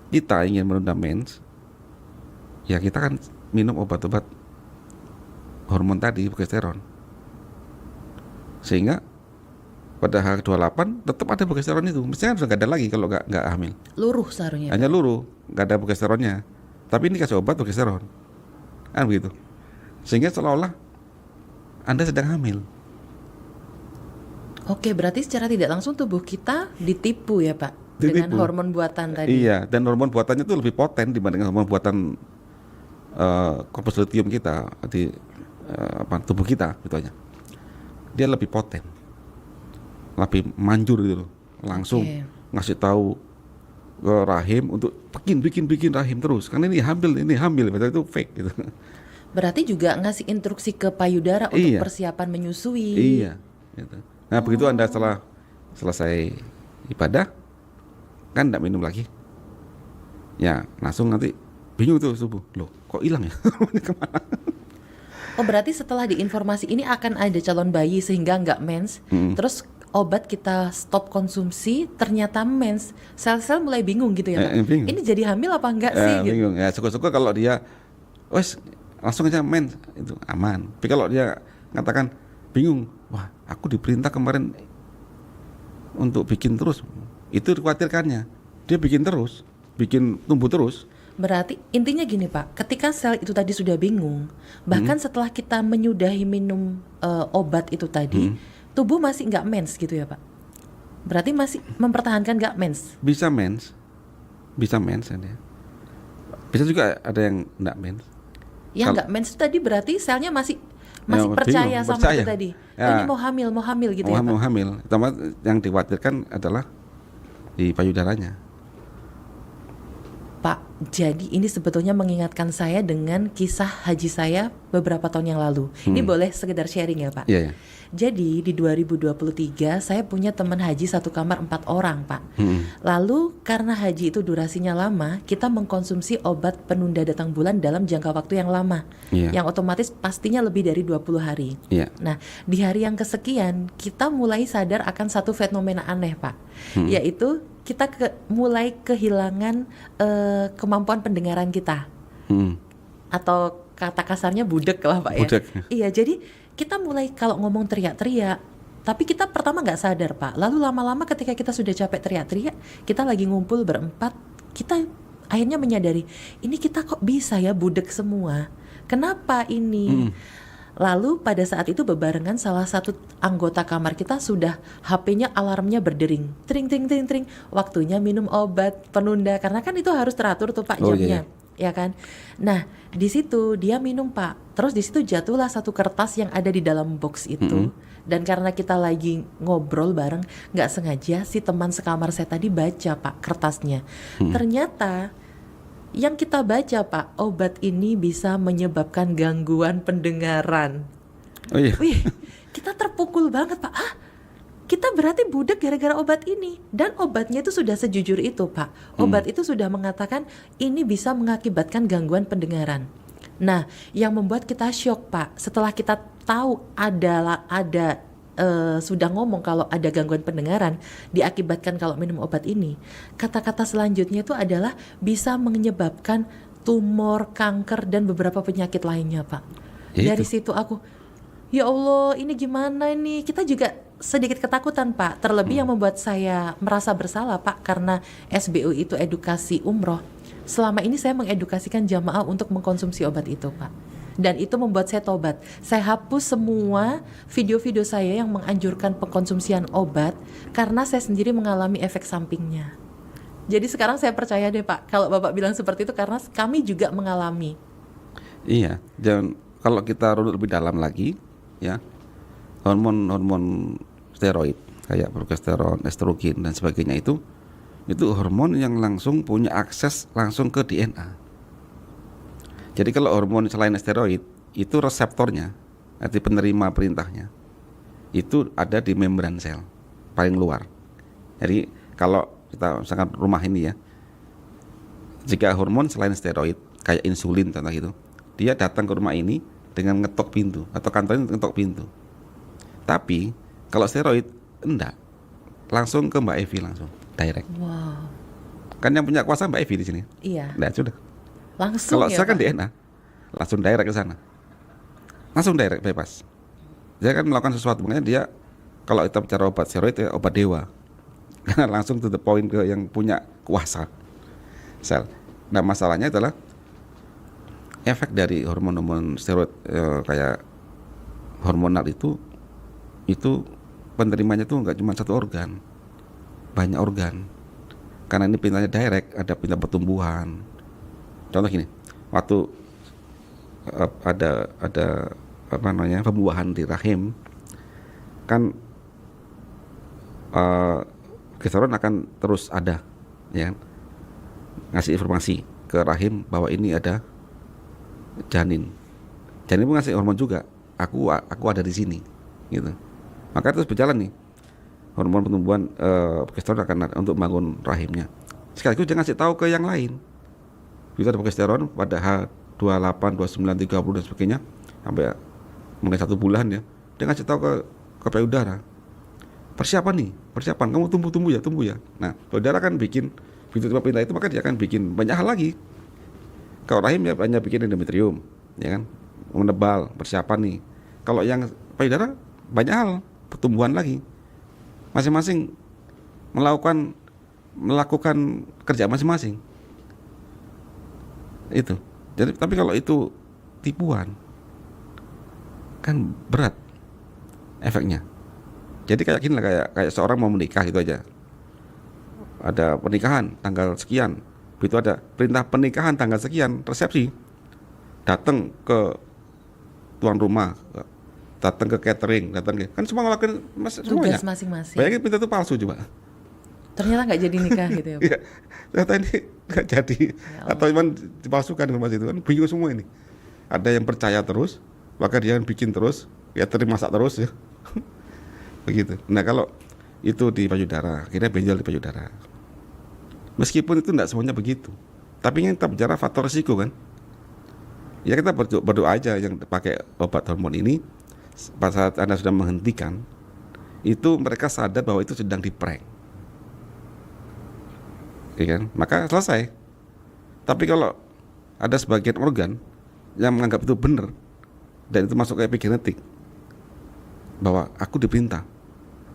kita ingin menunda mens, ya kita kan minum obat-obat hormon tadi, progesteron, sehingga pada H28 tetap ada progesteron itu. Mestinya sudah nggak ada lagi kalau nggak hamil. Luruh seharusnya. Hanya luruh, nggak ada progesteronnya. Tapi ini kasih obat progesteron, kan begitu. Sehingga seolah-olah Anda sedang hamil. Oke, berarti secara tidak langsung tubuh kita ditipu ya Pak, dengan hormon buatan tadi. Iya, dan hormon buatannya itu lebih poten dibandingkan hormon buatan corpus luteum kita di tubuh kita, gitu aja. Dia lebih poten, lebih manjur gitu loh, langsung ngasih tahu ke rahim untuk bikin rahim terus, karena ini hamil, padahal itu fake gitu. Berarti juga ngasih instruksi ke payudara untuk persiapan menyusui. Iya. Gitu. Nah begitu Anda setelah selesai ibadah, kan tidak minum lagi, ya langsung nanti bingung tuh subuh, loh kok hilang ya? Kemana? Oh berarti setelah diinformasi ini akan ada calon bayi sehingga nggak mens, terus obat kita stop konsumsi, ternyata mens, sel-sel mulai bingung gitu ya Pak. Bingung. Ini jadi hamil apa enggak sih? Gitu. Bingung. Ya syukur-syukur kalau dia, wes langsung aja mens itu aman. Tapi kalau dia ngatakan bingung, wah aku diperintah kemarin untuk bikin terus, itu dikhawatirkannya. Dia bikin terus, bikin tumbuh terus. Berarti intinya gini Pak, ketika sel itu tadi sudah bingung, bahkan setelah kita menyudahi minum obat itu tadi, tubuh masih nggak mens gitu ya Pak? Berarti masih mempertahankan nggak mens? Bisa mens ada. Bisa juga ada yang nggak mens. Yang nggak mens itu tadi berarti selnya masih percaya sama itu tadi. Ya. Oh, ini mau hamil gitu ya Pak? Mau hamil. Terutama yang dikhawatirkan adalah di payudaranya. Pak, jadi ini sebetulnya mengingatkan saya dengan kisah haji saya beberapa tahun yang lalu. Ini boleh sekedar sharing ya Pak? Iya. Jadi di 2023 saya punya teman haji satu kamar 4 orang Pak. Lalu karena haji itu durasinya lama, kita mengkonsumsi obat penunda datang bulan dalam jangka waktu yang lama. Yang otomatis pastinya lebih dari 20 hari. Nah di hari yang kesekian kita mulai sadar akan satu fenomena aneh Pak. Yaitu kita mulai kehilangan kemampuan pendengaran kita. Atau kata kasarnya budek lah Pak ya. Budek. Iya, jadi kita mulai kalau ngomong teriak-teriak, tapi kita pertama nggak sadar Pak. Lalu lama-lama ketika kita sudah capek teriak-teriak, kita lagi ngumpul berempat, kita akhirnya menyadari, ini kita kok bisa ya budek semua. Kenapa ini? Lalu pada saat itu bebarengan salah satu anggota kamar kita sudah HP-nya alarmnya berdering, tring tring tring tring, waktunya minum obat penunda, karena kan itu harus teratur tuh Pak jamnya. Ya kan. Nah di situ dia minum Pak. Terus di situ jatuhlah satu kertas yang ada di dalam box itu. Dan karena kita lagi ngobrol bareng, nggak sengaja si teman sekamar saya tadi baca Pak kertasnya. Ternyata yang kita baca Pak, obat ini bisa menyebabkan gangguan pendengaran. Oh iya. Wih, kita terpukul banget Pak. Kita berarti budek gara-gara obat ini. Dan obatnya itu sudah sejujur itu Pak. Obat itu sudah mengatakan ini bisa mengakibatkan gangguan pendengaran. Nah yang membuat kita shock Pak, setelah kita tahu sudah ngomong kalau ada gangguan pendengaran diakibatkan kalau minum obat ini, kata-kata selanjutnya itu adalah bisa menyebabkan tumor, kanker dan beberapa penyakit lainnya Pak. Dari situ aku, ya Allah ini gimana ini, kita juga sedikit ketakutan Pak. Terlebih yang membuat saya merasa bersalah Pak, karena SBU itu edukasi umroh. Selama ini saya mengedukasikan jamaah untuk mengkonsumsi obat itu Pak. Dan itu membuat saya tobat. Saya hapus semua video-video saya yang menganjurkan pengkonsumsian obat, karena saya sendiri mengalami efek sampingnya. Jadi sekarang saya percaya deh Pak, kalau Bapak bilang seperti itu karena kami juga mengalami. Iya, dan kalau kita runut lebih dalam lagi ya, hormon steroid kayak progesteron, estrogen dan sebagainya itu hormon yang langsung punya akses langsung ke DNA. Jadi kalau hormon selain steroid itu reseptornya, arti penerima perintahnya itu ada di membran sel paling luar. Jadi kalau kita misalkan rumah ini ya, jika hormon selain steroid kayak insulin contoh itu, dia datang ke rumah ini dengan ngetok pintu atau kantornya ngetok pintu. Tapi kalau steroid enggak, langsung ke Mbak Evi langsung direct. Wow. Kan yang punya kuasa Mbak Evi di sini. Iya. Nah sudah. Langsung kalau ya saya kan Pak? DNA, langsung direct ke sana, langsung direct bebas. Dia kan melakukan sesuatu, makanya dia kalau kita bicara obat steroid ya obat dewa, karena langsung to the point ke yang punya kuasa sel. Nah masalahnya adalah efek dari hormon-hormon steroid kayak hormonal itu penerimanya tuh nggak cuma satu organ, banyak organ. Karena ini pintunya direct, ada pintu pertumbuhan. Contoh gini, waktu ada apa namanya pembuahan di rahim, kan progesteron akan terus ada, ya, ngasih informasi ke rahim bahwa ini ada janin. Janin pun ngasih hormon juga, aku ada di sini, gitu. Maka terus berjalan nih, hormon pertumbuhan progesteron akan untuk membangun rahimnya. Sekaligus dia ngasih tahu ke yang lain. Bisa ada progesteron pada H28, 29, 30 dan sebagainya sampai mulai 1 bulan ya. Dia ngasih tahu ke payudara. persiapan kamu tumbuh ya. Nah, saudara kan bikin pintu tempat pindah itu, maka dia akan bikin banyak hal lagi. Kalau rahim ya hanya bikin endometrium, ya kan, menebal, persiapan nih. Kalau yang payudara banyak hal, pertumbuhan lagi. Masing-masing melakukan kerja masing-masing. Itu. Jadi tapi kalau itu tipuan kan berat efeknya. Jadi kayak gini lah, kayak seorang mau menikah gitu aja. Ada pernikahan tanggal sekian, begitu ada perintah pernikahan tanggal sekian, resepsi, datang ke tuan rumah, datang ke catering, kan semua ngelakuin semuanya. Tugas masing-masing. Bayangin pintu itu palsu coba. Ternyata nggak jadi nikah gitu ya, Pak. Iya, ternyata ini nggak jadi, atau cuma dipalsukan informasi itu, kan bingung semua ini. Ada yang percaya terus, maka dia bikin terus, ya masak terus ya. Begitu. Nah kalau itu di payudara, akhirnya benjol di payudara. Meskipun itu tidak semuanya begitu, tapi ini kita bicara faktor risiko kan. Ya kita berdoa aja yang pakai obat hormon ini, pada saat Anda sudah menghentikan, itu mereka sadar bahwa itu sedang diprank, ya kan? Maka selesai. Tapi kalau ada sebagian organ yang menganggap itu benar dan itu masuk ke epigenetik, bahwa aku diperintah,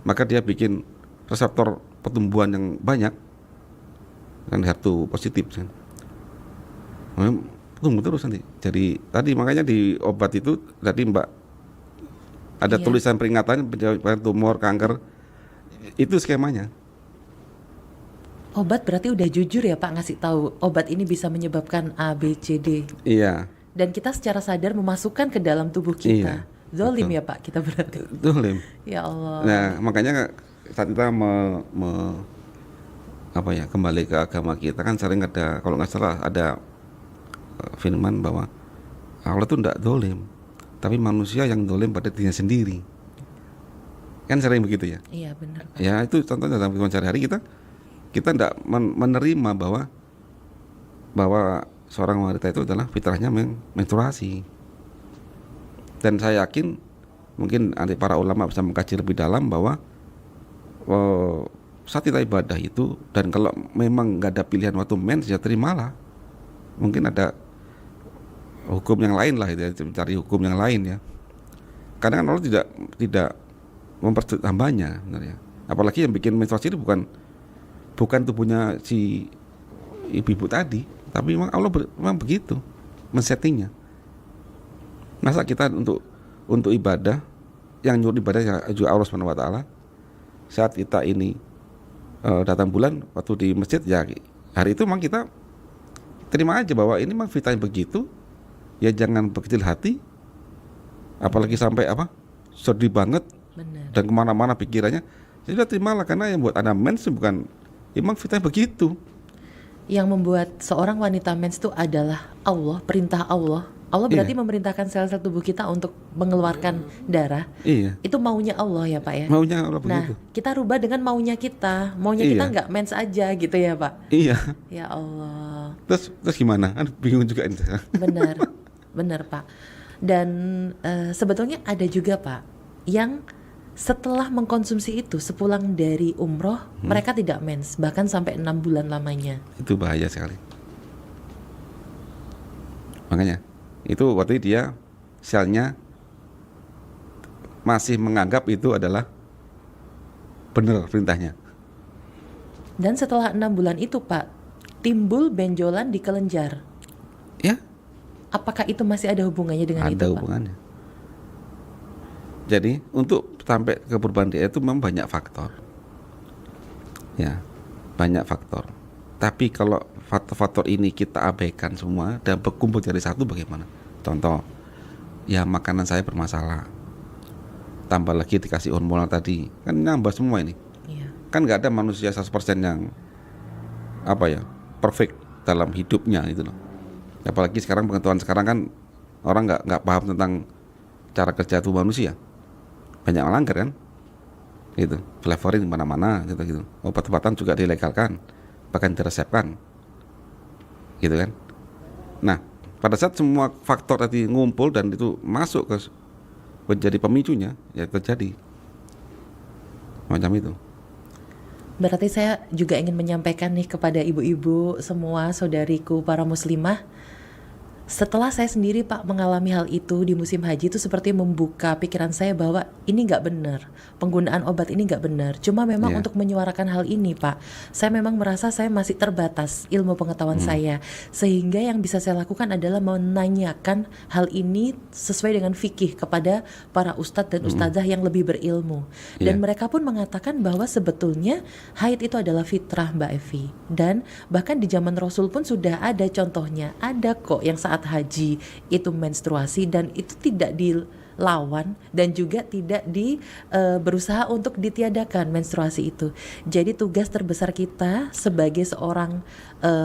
maka dia bikin reseptor pertumbuhan yang banyak, kan HER2 positif kan, tumbuh terus nanti. Jadi tadi makanya di obat itu tadi Mbak ada tulisan peringatan tumor, kanker, itu skemanya. Obat berarti udah jujur ya Pak ngasih tahu obat ini bisa menyebabkan A, B, C, D. Iya. Dan kita secara sadar memasukkan ke dalam tubuh kita. Iya, Zolim betul. ya Pak kita berarti. Zolim. Ya Allah. Nah makanya saat kita kembali ke agama kita kan sering ada, kalau nggak salah ada firman bahwa Allah itu tidak zolim, tapi manusia yang zolim pada dirinya sendiri. Kan sering begitu ya. Iya benar Pak. Ya itu contohnya dalam kehidupan sehari-hari kita tidak menerima bahwa seorang wanita itu adalah fitrahnya menstruasi. Dan saya yakin mungkin nanti para ulama bisa mengkaji lebih dalam bahwa saat kita ibadah itu, dan kalau memang nggak ada pilihan waktu mens ya terimalah. Mungkin ada hukum yang lain lah, ya, mencari hukum yang lain ya. Karena kan Allah tidak mempersulit hambanya sebenarnya. Apalagi yang bikin menstruasi itu bukan tubuhnya si ibu tadi, tapi memang Allah memang begitu men-settingnya. Masa kita untuk ibadah, yang nyuruh ibadah juga Allah Subhanahu wa taala. Saat kita ini datang bulan waktu di masjid, ya hari itu memang kita terima aja bahwa ini memang fitrahnya begitu. Ya jangan berkecil hati, apalagi sampai sedih banget. Benar. Dan kemana-mana pikirannya. Jadi sudah terimalah, karena yang buat Anda mens bukan, memang fitrahnya begitu. Yang membuat seorang wanita mens itu adalah Allah, perintah Allah. Allah berarti memerintahkan sel-sel tubuh kita untuk mengeluarkan darah. Iya. Itu maunya Allah ya Pak ya. Maunya Allah Nah, begitu. kita rubah dengan maunya kita. Maunya kita nggak mens aja gitu ya Pak. Iya. Ya Allah. Terus gimana? Kan bingung juga ini. Benar, benar Pak. Dan sebetulnya ada juga Pak yang setelah mengkonsumsi itu sepulang dari umroh mereka tidak mens, bahkan sampai 6 bulan lamanya. Itu bahaya sekali. Makanya itu berarti dia selnya masih menganggap itu adalah benar perintahnya. Dan setelah 6 bulan itu Pak timbul benjolan di kelenjar. Ya. Apakah itu masih ada hubungannya dengan itu Ada Pak? hubungannya. Jadi untuk sampai ke perubahan dia itu memang banyak faktor. Ya, banyak faktor. Tapi kalau faktor-faktor ini kita abaikan semua dan berkumpul jadi satu, bagaimana? Contoh, ya makanan saya bermasalah. Tambah lagi dikasih hormonal tadi, kan nambah semua ini. Iya. Kan nggak ada manusia 100% yang perfect dalam hidupnya itu loh. Apalagi sekarang pengetahuan sekarang kan orang nggak paham tentang cara kerja tubuh manusia. Banyak melanggar kan, gitu. Flavoring di mana-mana, gitu. Obat-obatan juga dilegalkan, bahkan diresepkan, gitu kan. Nah, pada saat semua faktor tadi ngumpul dan itu masuk ke menjadi pemicunya, ya terjadi macam itu. Berarti saya juga ingin menyampaikan nih kepada ibu-ibu semua, saudariku para muslimah. Setelah saya sendiri Pak mengalami hal itu di musim haji, itu seperti membuka pikiran saya bahwa ini nggak benar, penggunaan obat ini nggak benar. Cuma memang Iya. untuk menyuarakan hal ini Pak, saya memang merasa saya masih terbatas ilmu pengetahuan saya, sehingga yang bisa saya lakukan adalah menanyakan hal ini sesuai dengan fikih kepada para ustadz dan ustazah yang lebih berilmu. Dan Iya. mereka pun mengatakan bahwa sebetulnya haid itu adalah fitrah Mbak Evi, dan bahkan di zaman Rasul pun sudah ada contohnya, ada kok yang saat haji itu menstruasi dan itu tidak dilawan dan juga tidak berusaha untuk ditiadakan menstruasi itu. Jadi tugas terbesar kita sebagai seorang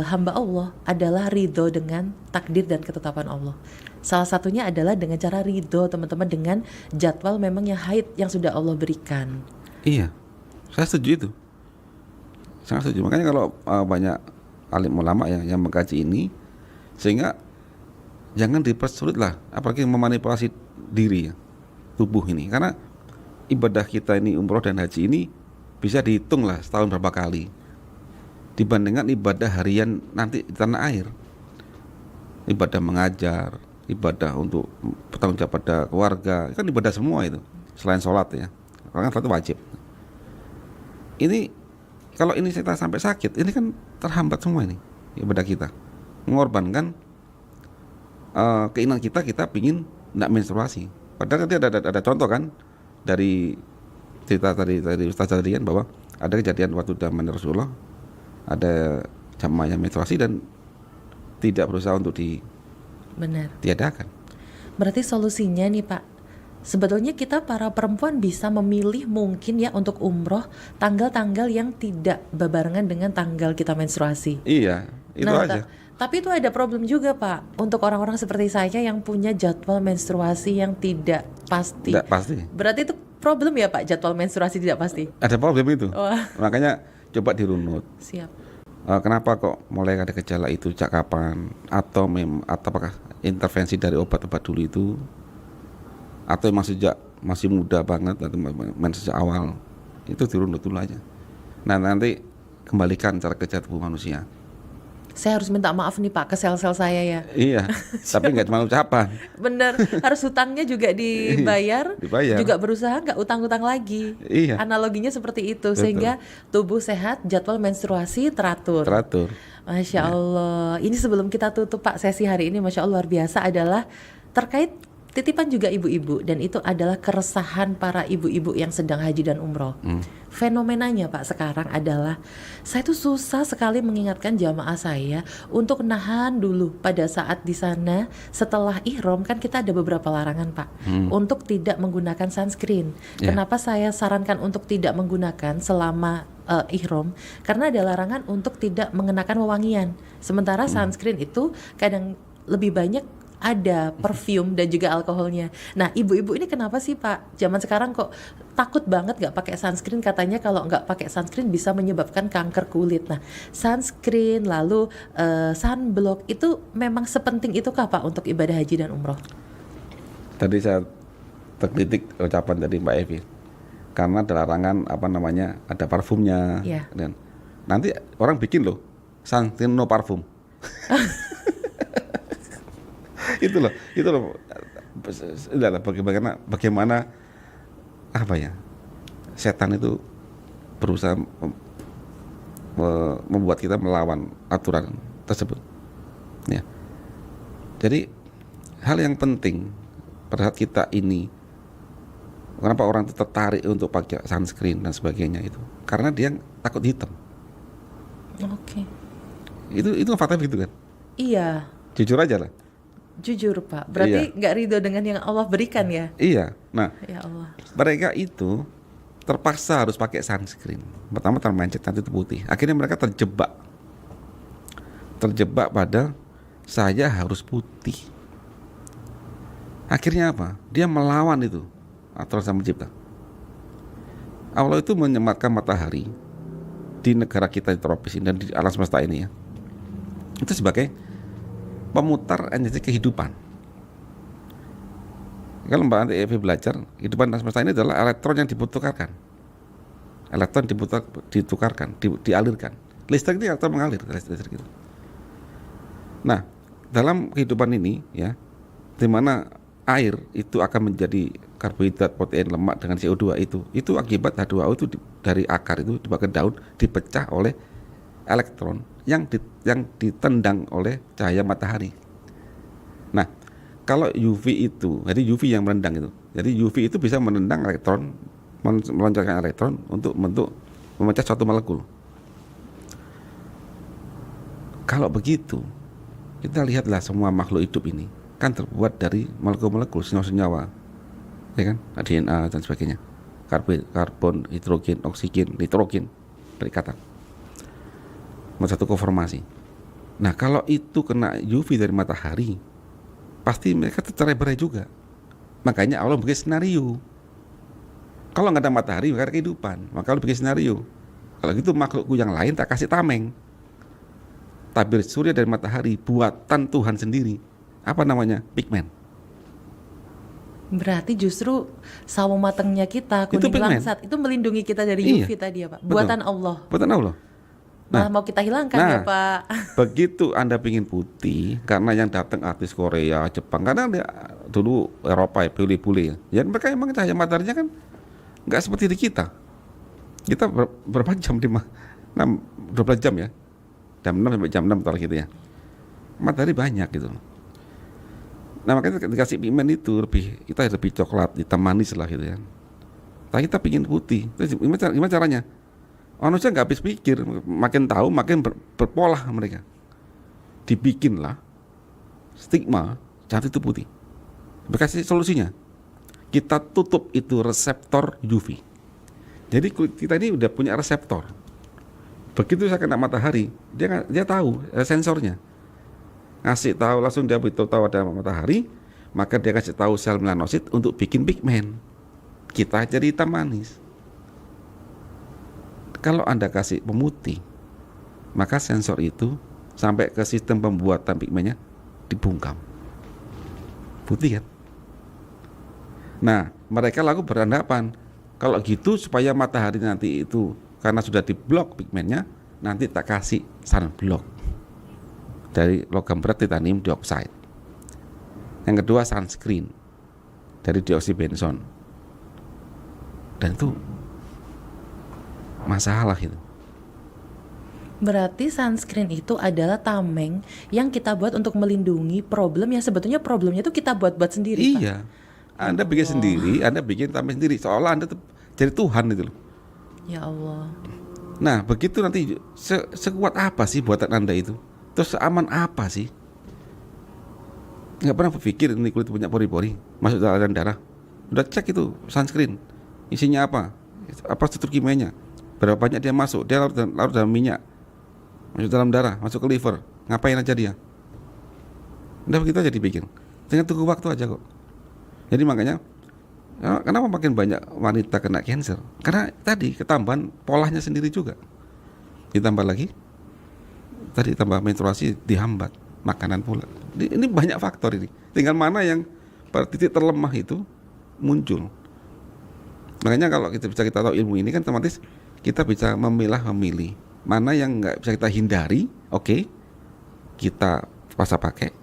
hamba Allah adalah ridho dengan takdir dan ketetapan Allah. Salah satunya adalah dengan cara ridho teman-teman dengan jadwal memang yang haid yang sudah Allah berikan. Iya, saya setuju itu, sangat setuju. Makanya kalau banyak alim ulama yang mengkaji ini, sehingga jangan dipersulit lah, apalagi memanipulasi diri ya, tubuh ini. Karena ibadah kita ini, umroh dan haji ini bisa dihitung lah setahun berapa kali dibandingkan ibadah harian nanti di tanah air. Ibadah mengajar, ibadah untuk bertanggung jawab pada keluarga, kan ibadah semua itu, selain sholat ya, karena sholat itu wajib. Ini kalau ini kita sampai sakit, ini kan terhambat semua ini ibadah kita, mengorbankan keinginan kita pingin tidak menstruasi. Padahal nanti ada contoh kan dari cerita tadi Ustaz tadi kan, bahwa ada kejadian waktu zaman Rasulullah, ada jamaah yang menstruasi dan tidak berusaha untuk Benar. ditiadakan. Berarti solusinya nih Pak, sebetulnya kita para perempuan bisa memilih mungkin ya untuk umroh tanggal-tanggal yang tidak berbarengan dengan tanggal kita menstruasi. Iya, itu aja. Tapi itu ada problem juga Pak, untuk orang-orang seperti saya yang punya jadwal menstruasi yang tidak pasti. Tidak pasti. Berarti itu problem ya Pak, jadwal menstruasi tidak pasti. Ada problem itu. Wah. Makanya coba dirunut. Siap. Kenapa kok mulai ada gejala itu, sejak kapan? Atau apakah intervensi dari obat-obat dulu itu, atau emang sejak masih muda banget atau sejak awal? Itu dirunut dulu aja. Nah, nanti kembalikan cara kerja tubuh manusia. Saya harus minta maaf nih Pak ke sel-sel saya ya. Iya, tapi nggak cuma ucapan. Bener, harus hutangnya juga dibayar, Dibayar. juga berusaha nggak utang-utang lagi. Iya. Analoginya seperti itu, Betul. sehingga tubuh sehat, jadwal menstruasi teratur. Masya Allah. Ini sebelum kita tutup Pak sesi hari ini, Masya Allah luar biasa, adalah terkait titipan juga ibu-ibu, dan itu adalah keresahan para ibu-ibu yang sedang haji dan umroh. Fenomenanya Pak sekarang adalah saya tuh susah sekali mengingatkan jamaah saya untuk nahan dulu pada saat di sana. Setelah ihram kan kita ada beberapa larangan Pak, untuk tidak menggunakan sunscreen. Yeah. Kenapa saya sarankan untuk tidak menggunakan selama ihram? Karena ada larangan untuk tidak mengenakan wewangian. Sementara sunscreen itu kadang lebih banyak ada perfume dan juga alkoholnya. Nah, ibu-ibu ini kenapa sih Pak? Zaman sekarang kok takut banget nggak pakai sunscreen? Katanya kalau nggak pakai sunscreen bisa menyebabkan kanker kulit. Nah, sunscreen lalu sunblock itu memang sepenting itukah Pak untuk ibadah haji dan umroh? Tadi saya terkritik ucapan dari Mbak Evi, karena ada larangan ada parfumnya. Iya. Dan nanti orang bikin loh sunscreen no parfum. itu loh bagaimana setan itu berusaha membuat kita melawan aturan tersebut ya. Jadi hal yang penting pada saat kita ini, kenapa orang itu tertarik untuk pakai sunscreen dan sebagainya itu, karena dia takut hitam. Oke. Itu fakta begitu kan? Iya. Jujur aja lah. Jujur Pak, berarti nggak ridho dengan yang Allah berikan ya? Iya. Nah, Ya Allah. mereka itu terpaksa harus pakai sunscreen. Pertama termencet, nanti itu putih. Akhirnya mereka terjebak pada saya harus putih. Akhirnya apa? Dia melawan itu aturan Sang Pencipta. Allah itu menyematkan matahari di negara kita di tropis ini dan di alam semesta ini ya, itu sebagai pemutar energi kehidupan. Kalau Mbak nanti Evi belajar, kehidupan alam semesta ini adalah elektron yang dibutuhkan. elektron ditukarkan, dialirkan. Listrik ini elektron mengalir, listrik itu. Nah, dalam kehidupan ini ya, di mana air itu akan menjadi karbohidrat, protein, lemak dengan CO2 itu akibat H2O itu dari akar itu dibawa ke daun, dipecah oleh elektron yang ditendang oleh cahaya matahari. Nah, kalau UV itu, jadi UV yang menendang itu. Jadi UV itu bisa menendang elektron, meloncarkan elektron untuk memecah suatu molekul. Kalau begitu, kita lihatlah semua makhluk hidup ini kan terbuat dari molekul-molekul senyawa-senyawa, ya kan, DNA dan sebagainya, karbon, hidrogen, oksigen, nitrogen dari kata satu konformasi. Nah, kalau itu kena UV dari matahari, pasti mereka tercerai-berai juga. Makanya Allah bikin senario. Kalau nggak ada matahari, nggak ada kehidupan. Maka Allah bikin senario. Kalau gitu makhlukku yang lain tak kasih tameng. Tabir surya dari matahari buatan Tuhan sendiri. Apa namanya? Pigmen. Berarti justru sawo matengnya kita, Itu kuning pigmen. langsat, itu melindungi kita dari Iya. UV tadi ya Pak. Betul. Buatan Allah. Buatan Allah. Malah mau kita hilangkan ya Pak. Begitu Anda pingin putih, karena yang datang artis Korea, Jepang, karena dulu Eropa ya, bule-bule ya, mereka emang cahaya mataharinya kan nggak seperti di kita. Kita berapa jam? 12 jam ya, jam 6 sampai jam 6 ntar gitu ya. Matahari banyak gitu. Nah, makanya dikasih pigmen itu kita lebih coklat, hitam manis lah gitu ya. Tapi kita pingin putih. Terus gimana caranya? Manusia nggak habis pikir, makin tahu makin berpolah mereka. Dibikinlah stigma cantik itu putih. Berkasih solusinya, kita tutup itu reseptor UV. Jadi kulit kita ini udah punya reseptor. Begitu saya kena matahari, dia tahu, ada sensornya. Ngasih tahu langsung, dia begitu tahu ada matahari, maka dia kasih tahu sel melanosit untuk bikin pigmen. Kita jadi hitam manis. Kalau Anda kasih pemutih, maka sensor itu sampai ke sistem pembuatan pigmennya dibungkam. Putih kan? Nah, mereka lalu beranggapan kalau gitu supaya matahari nanti itu karena sudah diblok pigmennya, nanti tak kasih sunblock dari logam berat titanium dioksida. Yang kedua sunscreen dari dioksibenzon. Dan itu masalah itu. Berarti sunscreen itu adalah tameng yang kita buat untuk melindungi problem yang sebetulnya problemnya itu kita buat-buat sendiri Pak. Iya. Anda bikin sendiri, Anda bikin tameng sendiri, seolah Anda jadi Tuhan itu loh. Ya Allah. Nah, begitu nanti sekuat apa sih buatan Anda itu? Terus aman apa sih? Nggak pernah berpikir ini kulit punya pori-pori, masuk dalam darah. Udah cek itu sunscreen, isinya apa struktur kimianya, berapa banyak dia masuk, dia larut dalam minyak, masuk dalam darah, masuk ke liver, ngapain aja dia. Udah begitu aja dibikin, tinggal tunggu waktu aja kok. Jadi makanya kenapa makin banyak wanita kena cancer? Karena tadi ketambahan polanya sendiri juga. Ditambah lagi tadi tambah menstruasi dihambat, makanan pula. Ini banyak faktor ini. Tinggal mana yang pada titik terlemah itu muncul. Makanya kalau kita tahu ilmu ini kan otomatis kita bisa memilih mana yang nggak bisa kita hindari, oke, kita pasang pakai.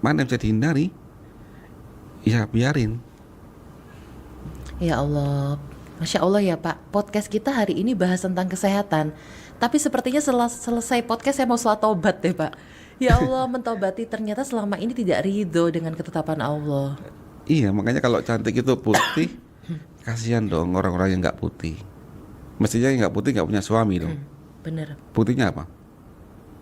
Mana yang bisa dihindari, ya biarin. Ya Allah, Masya Allah ya Pak. Podcast kita hari ini bahas tentang kesehatan. Tapi sepertinya selesai podcast saya mau sholat taubat deh Pak. Ya Allah, mentobati ternyata selama ini tidak ridho dengan ketetapan Allah. Iya, makanya kalau cantik itu putih, kasihan dong orang-orang yang nggak putih. Mestinya yang nggak putih nggak punya suami dong. Bener. Putihnya apa?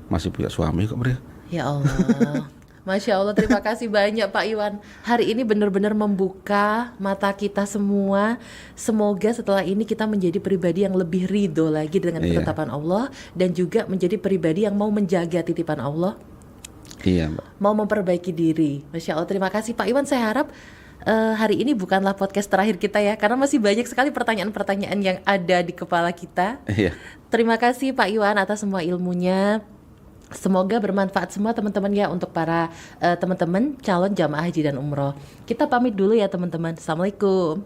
Masih punya suami kok mereka. Ya Allah. Masya Allah, terima kasih banyak Pak Iwan. Hari ini benar-benar membuka mata kita semua. Semoga setelah ini kita menjadi pribadi yang lebih ridho lagi dengan ketetapan Allah. Dan juga menjadi pribadi yang mau menjaga titipan Allah. Iya Mbak. Mau memperbaiki diri. Masya Allah, terima kasih Pak Iwan. Saya harap hari ini bukanlah podcast terakhir kita ya. Karena masih banyak sekali pertanyaan-pertanyaan yang ada di kepala kita. Iya. Terima kasih Pak Iwan atas semua ilmunya. Semoga bermanfaat semua teman-teman ya untuk para teman-teman calon jamaah haji dan umroh. Kita pamit dulu ya teman-teman. Assalamualaikum.